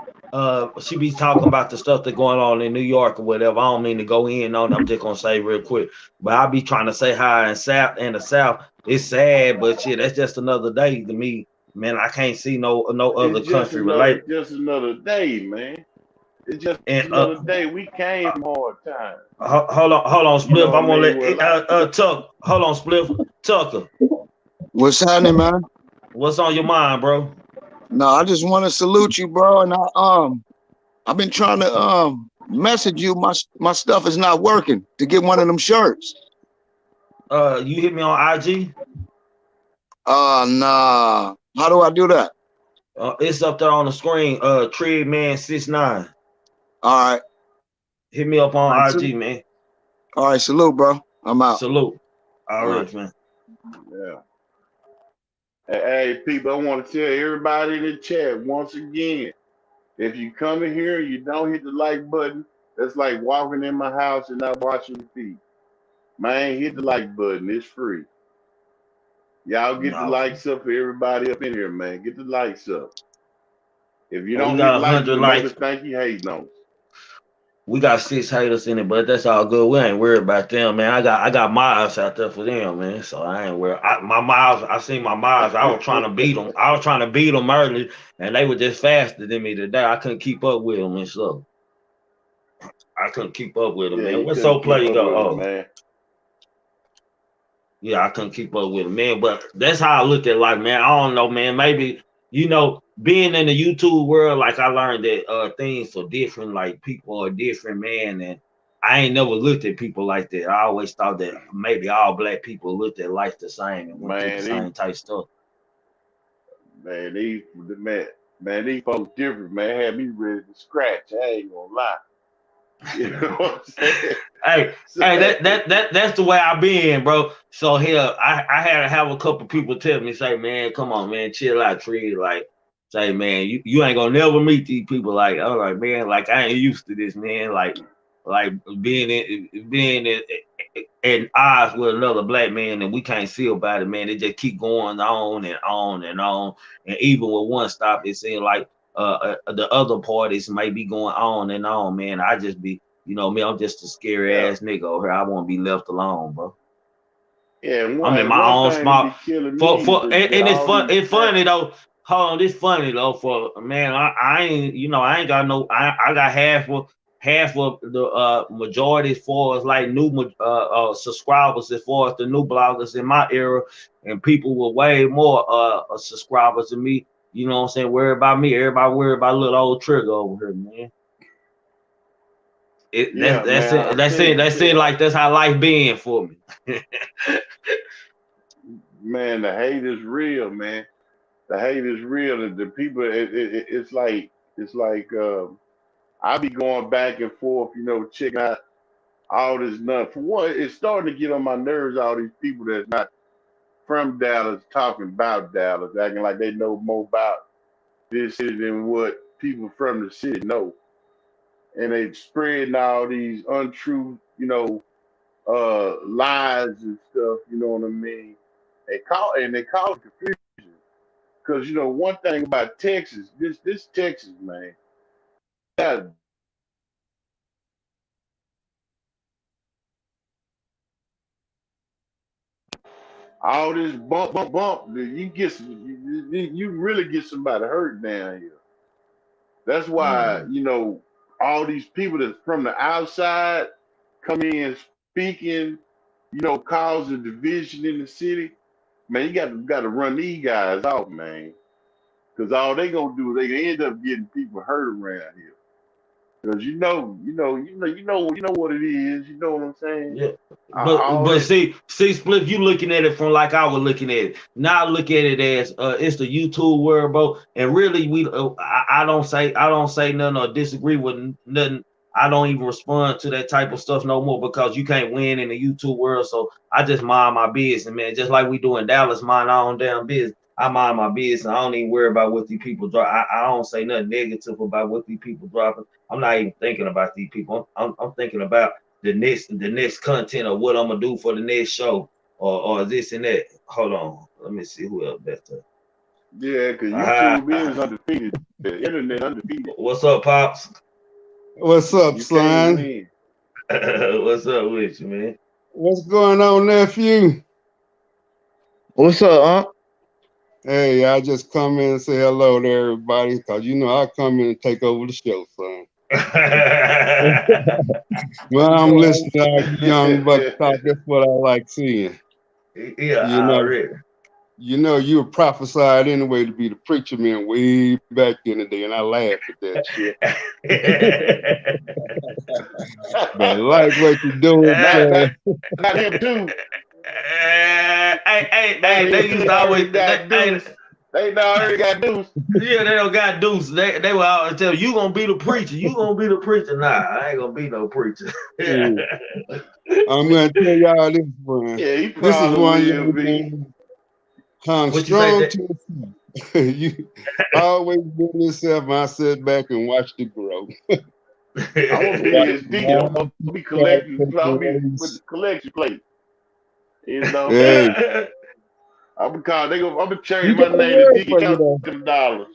She be talking about the stuff that's going on in New York or whatever. I don't mean to go in on it. I'm just gonna say real quick. But I be trying to say how in the South, it's sad, but shit, that's just another day to me. Man, I can't see no other country related. Just another day, man. It's just another day. We came from hard times. Hold on, Spliff. I'm gonna let Tuck. Hold on, Spliff. Tucker. What's happening, man? What's on your mind, bro? No, I just want to salute you, bro. And I've been trying to message you. My stuff is not working to get one of them shirts. You hit me on IG? Nah. How do I do that? It's up there on the screen. Treadman69. All right. Hit me up on IG, man. All right, salute, bro. I'm out. Salute. All right, man. Yeah. Hey, people, I want to tell everybody in the chat once again, if you come in here and you don't hit the like button, that's like walking in my house and not washing your feet. Man, hit the like button. It's free. Y'all get the likes up for everybody up in here, man. Get the likes up. If you don't get likes, you think you hating on us. We got 6 haters in it, but that's all good. We ain't worried about them, man. I got miles out there for them, man. So I ain't worried. I seen my miles. I was trying to beat them. I was trying to beat them early, and they were just faster than me today. I couldn't keep up with them and stuff. I couldn't keep up with them, man. What so play you go? Oh, man. Yeah, I couldn't keep up with them, man. But that's how I look at life, man. I don't know, man. Maybe, you know, being in the YouTube world, like I learned that things are different, like people are different, man. And I ain't never looked at people like that. I always thought that maybe all black people looked at life the same and went through the same type stuff. Man, these folks different, man. Had me ready to scratch. I ain't gonna lie. You know what I'm saying? Hey, that's the way I been, bro. So here, I had to have a couple people tell me, say, man, come on, man, chill out, Tree. Like, say, man, you ain't gonna never meet these people. Like, all right, man, like I ain't used to this, man. Like being in odds with another black man, and we can't see about it, man. They just keep going on and on and on. And even with one stop, it seems like the other parties may be going on and on, man. I just be, you know, me, I'm just a scary ass nigga over here. I want to be left alone, bro. Yeah, I'm in my own small. It's funny though. Hold on, this funny though. For man, I ain't, you know, I ain't got no. I got half of half of the majority as far as like new subscribers as far as the new bloggers in my era, and people were way more subscribers than me. You know what I'm saying? Worry about me. Everybody worry about little old Trigger over here, man. Yeah, That's man. it. That's it. Like that's how life been for me. Man, the hate is real, man. The hate is real. The people, it's like I be going back and forth, you know, checking out all this stuff. For one, it's starting to get on my nerves. All these people that's not from Dallas talking about Dallas, acting like they know more about this city than what people from the city know, and they spreading all these untrue, you know, lies and stuff. You know what I mean? They call it confusion. Because you know one thing about Texas, this Texas, man, got all this bump. You really get somebody hurt down here. That's why you know all these people that's from the outside come in speaking, you know, causing division in the city. Man, you got to run these guys off, man. Because all they gonna do, they end up getting people hurt around here. Because you know what it is. You know what I'm saying? Yeah, All but that. see, Split, you looking at it from like I was looking at it. Now I look at it as it's the YouTube world, bro. And really, I don't say nothing or disagree with nothing. I don't even respond to that type of stuff no more because you can't win in the YouTube world. So I just mind my business, man. Just like we do in Dallas, mind our own damn business. I mind my business. I don't even worry about what these people drop. I don't say nothing negative about what these people dropping. I'm not even thinking about these people. I'm thinking about the next content of what I'm gonna do for the next show or this and that. Hold on, let me see who else that's up. Yeah, because YouTube is undefeated. The internet undefeated. What's up, Pops? What's up, You son? can't win. What's up with you, man? What's going on, nephew? What's up, Unc? Hey, I just come in and say hello to everybody because you know I come in and take over the show, son. Well, I'm listening to our young buck talk. That's what I like seeing. Yeah, you know, you were prophesied anyway to be the preacher man way back in the day, and I laugh at that shit. But I like what you're doing, not him too. Hey, they used to always they already got deuce. Yeah, they don't got deuce. They will always tell you gonna be the preacher. You gonna be the preacher. Nah, I ain't gonna be no preacher. I'm gonna tell y'all this, Brian. Yeah, he this is one will be. I'm strong to you always been yourself, and I sit back and watch it grow. I'm gonna be his deacon. I'm gonna be collecting. I'll be with the collection plate. You know, hey. I'm gonna change my name to Deacon Count them dollars.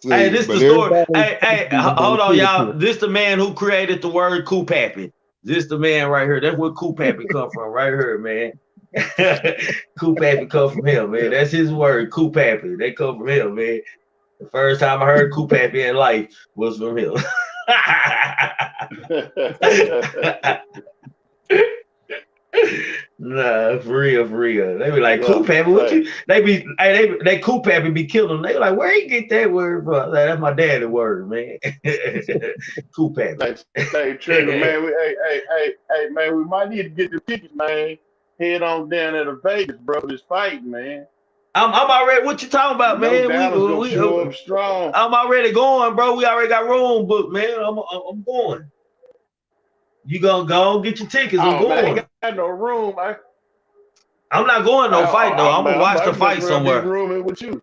See, hey, this the story. Hey, hold on, y'all. This the man who created the word Coupappy. This the man right here. That's where Coupappy come from, right here, man. Coupappy come from him, man. That's his word, Coupappy. They come from him, man. The first time I heard Coupappy in life was from him. Nah, for real. They be like, Coupappy, what you? They Coupappy be killing them. They be like, where you get that word from? Like, that's my daddy word, man. Coupappy. Hey, Trigger, man. Hey, man. We might need to get the tickets, man. Head on down to the Vegas, bro. This fight, man. I'm already. What you talking about, man? We show up strong. I'm already going, bro. We already got room booked, man. I'm going. You gonna go get your tickets? I'm going. Man, I ain't got no room. I'm not going no fight though. I'm gonna watch the fight somewhere. Rooming with you.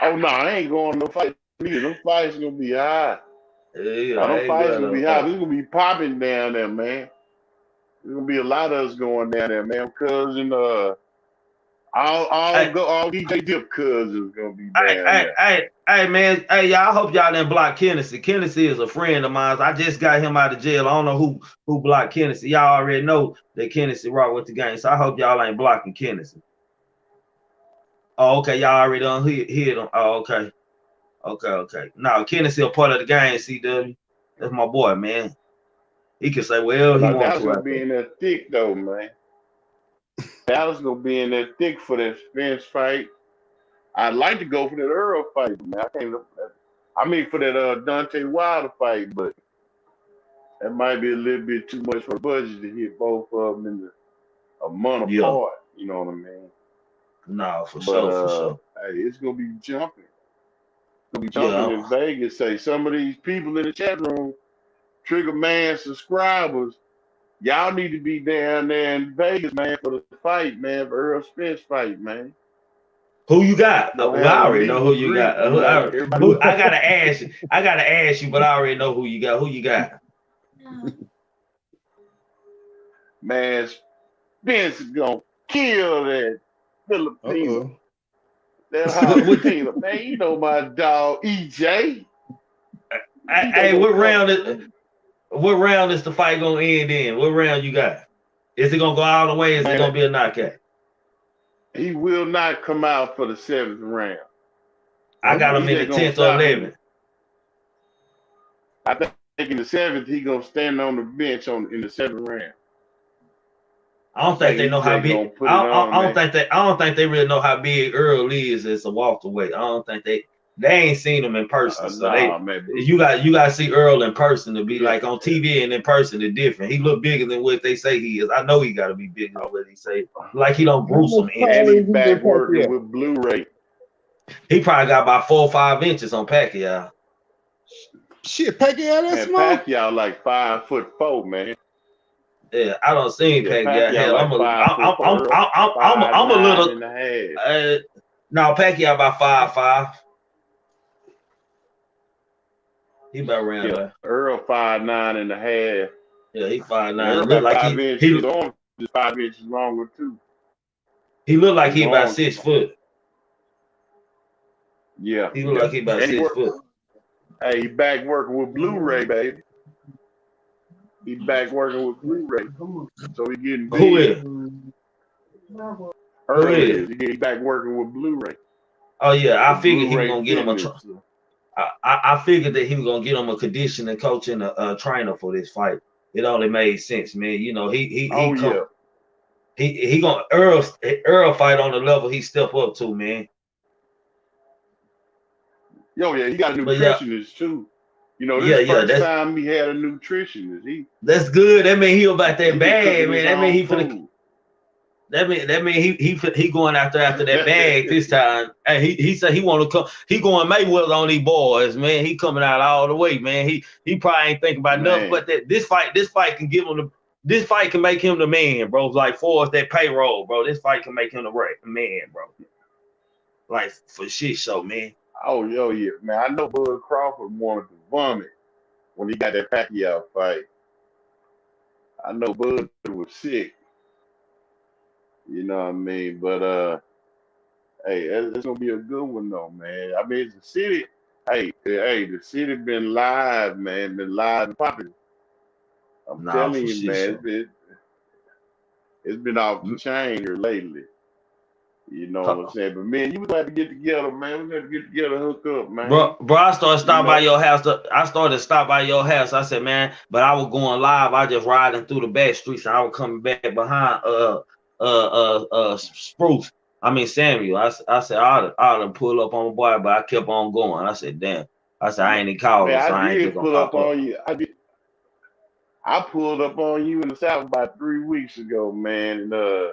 Oh no, I ain't going no fight. Them fights gonna be high. Yeah, them fights gonna be high. This gonna be popping down there, man. There's gonna be a lot of us going down there, man. Cousin, all DJ Dip cousins gonna be down there. Hey, man. Hey, y'all. I hope y'all didn't block Kennedy. Kennedy is a friend of mine. I just got him out of jail. I don't know who blocked Kennedy. Y'all already know that Kennedy rock with the gang. So I hope y'all ain't blocking Kennedy. Oh, okay. Y'all already done hit him. Oh, okay. Okay. No, Kenny still part of the game, CW. That's my boy, man. He can say, well, he Now, wants Dallas to gonna out be there. in there thick though, man. Dallas gonna be in there thick for that Spence fight. I'd like to go for that Earl fight, man. I mean for that Dante Wilder fight, but that might be a little bit too much for the budget to hit both of them in a month Yeah. apart. You know what I mean? No, for But sure. hey, it's gonna be jumping. It's gonna be Yeah. jumping in Vegas. Say some of these people in the chat room, Trigger Man subscribers, y'all need to be down there in Vegas, man, for the fight, man, for Earl Spence fight, man. Who you got? Gonna I have a already meet know and who you greet, got. you know, everybody. I gotta ask you, but I already know who you got. Who you got? Man, Spence is gonna kill that Filipino. That Filipino, man. You know my dog EJ. Hey, what round is the fight gonna end in? What round you got? Is it gonna go all the way? Is it gonna be a knockout? He will not come out for the 7th round. I got him in the 10th or 11th. I think in the 7th he gonna stand on the bench in the 7th round. I don't think they know how big. I don't think they really know how big Earl is as a welterweight. I don't think they ain't seen him in person. So you got to see Earl in person to be like on TV and in person is different. He look bigger than what they say he is. I know he got to be bigger than what he say. Like he don't bruise him. And he's back working with Blu-ray. He probably got about 4 or 5 inches on Pacquiao. Shit, Pacquiao that's small. Pacquiao like 5'4", man. Yeah, I don't see Pacquiao. Hell, I'm a little. No, Pacquiao about 5'5". He about around there. Earl 5'9.5". Yeah, he 5'9". Earl Look like 5 inches. His arm is 5 inches longer too. He look like he about 6 foot. Yeah, he look like he about 6 foot. Hey, he back working with Blu-ray, baby. He back working with Blu-ray, so he getting big. Who is? Earl is. He back working with Blu-ray. Oh yeah, I figured he was gonna get him I figured that he was gonna get him a conditioning coach and a trainer for this fight. It only made sense, man. You know, he gonna Earl fight on the level he step up to, man. Yo, yeah, he got a nutritionist too. You know, this first time he had a nutritionist. That's good. That mean he about that bag, man. That mean he finna. That mean he going after that bag this time. And he said he want to come. He going Mayweather on these boys, man. He coming out all the way, man. He probably ain't thinking about nothing but that this fight can give him this fight can make him the man, bro. Like for us that payroll, bro. This fight can make him the man, bro. Like for shit show, man. Oh, yeah, man. I know Bud Crawford wanted to vomit when he got that Pacquiao fight. I know Bud was sick. You know what I mean? But hey, it's gonna be a good one though, man. I mean, it's the city. Hey, the city been live, man. Been live and popular. I'm telling you, man. It's been off the chain here lately. You know what I'm saying? But man, you would have to get together, man. We got to get together, hook up, man. Bro, I started stopping by your house. I started to stop by your house. I said, man, but I was going live. I just riding through the back streets and I was coming back behind Spruce. I mean Samuel. I said I ought to pull up on my boy, but I kept on going. I said, damn. I said I ain't even calling. Man, so I ain't just pull up on you. I pulled up on you in the South about 3 weeks ago, man, and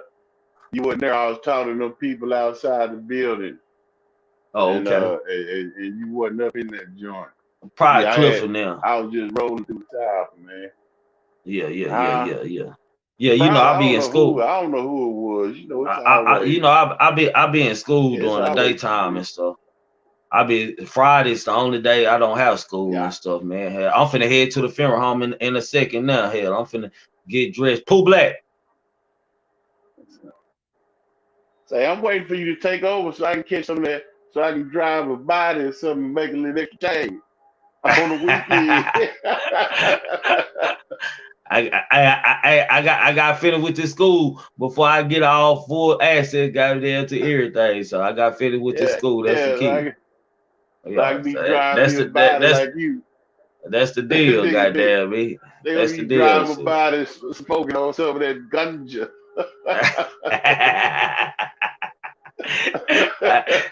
you wasn't there. I was talking to them people outside the building. Oh, okay. And you wasn't up in that joint. Probably Clifford now. I was just rolling through the South, man. Yeah. Yeah, you know, I'll be in school. I don't know who it was. You know, I'll be in school during the daytime and stuff. Friday's the only day I don't have school and stuff, man. Hell, I'm finna head to the funeral home in a second now. Hell, I'm finna get dressed. Pooh Black. Say, I'm waiting for you to take over so I can catch some of that, so I can drive a body or something and make a little extra change on the weekend. I got finished with this school before I get all full access, got there to everything. So I got finished with this school. That's the key. Yeah, Like me so driving that's your the body like you. that's the deal, they, goddamn me. they That's gonna the be deal. driving by and smoking on some of that ganja.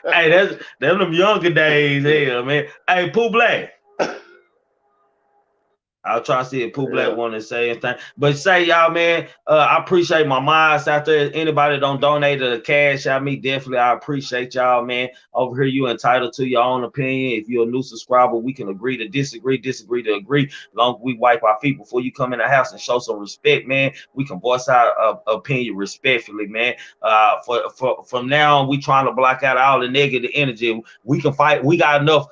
Hey, that's them younger days, hell, man. Hey, Pooh Black. I'll try to see if Pooh Black Yeah. want to say anything. But say, y'all, man, I appreciate my minds out there. Anybody don't donate to the cash out me, definitely I appreciate y'all, man. Over here, you entitled to your own opinion. If you're a new subscriber, we can agree to disagree to agree. As long as we wipe our feet before you come in the house and show some respect, man, we can voice our opinion respectfully, man. From now on, we trying to block out all the negative energy. We can fight. We got enough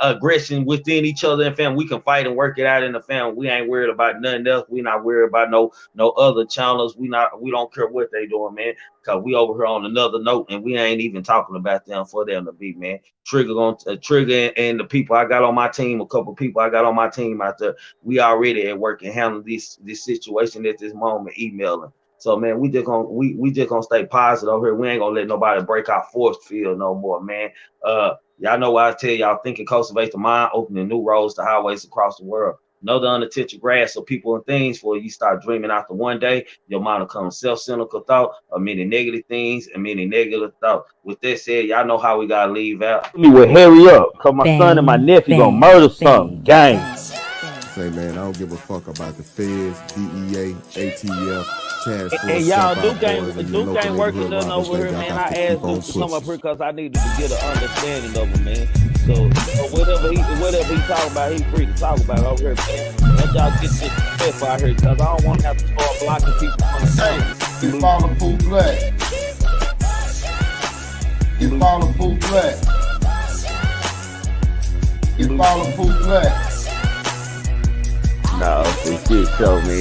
aggression within each other and family. We can fight and work it out in the family. We ain't worried about nothing else. We not worried about no other channels. We don't care what they doing, man, because we over here on another note and we ain't even talking about them for them to be, man. Trigger and the people I got on my team, a couple people I got on my team out there, we already at work and handling this situation at this moment, emailing. So man, we just gonna stay positive over here. We ain't gonna let nobody break our force field no more, man. Y'all know why I tell y'all, thinking cultivate the mind, opening new roads to highways across the world. Know the unintentional grass of people and things for you start dreaming after one day, your mind will come self-cynical thought of many negative things and many negative thoughts. With that said, y'all know how we gotta leave out. Me will hurry up, cause my son and my nephew gonna murder something. Gang. Say, man, I don't give a fuck about the feds, DEA, ATF, task force. And y'all, Duke Duke ain't working nothing over here, man. I asked Duke to come up here because I needed to get an understanding of him, man. So whatever he talking about, he free to talk about over here, man. Let y'all get this stuff out here, because I don't want to have to start blocking people from the Hey, you follow Pooh Black. You follow Pooh Black. You follow Pooh Black. No, this shit show me.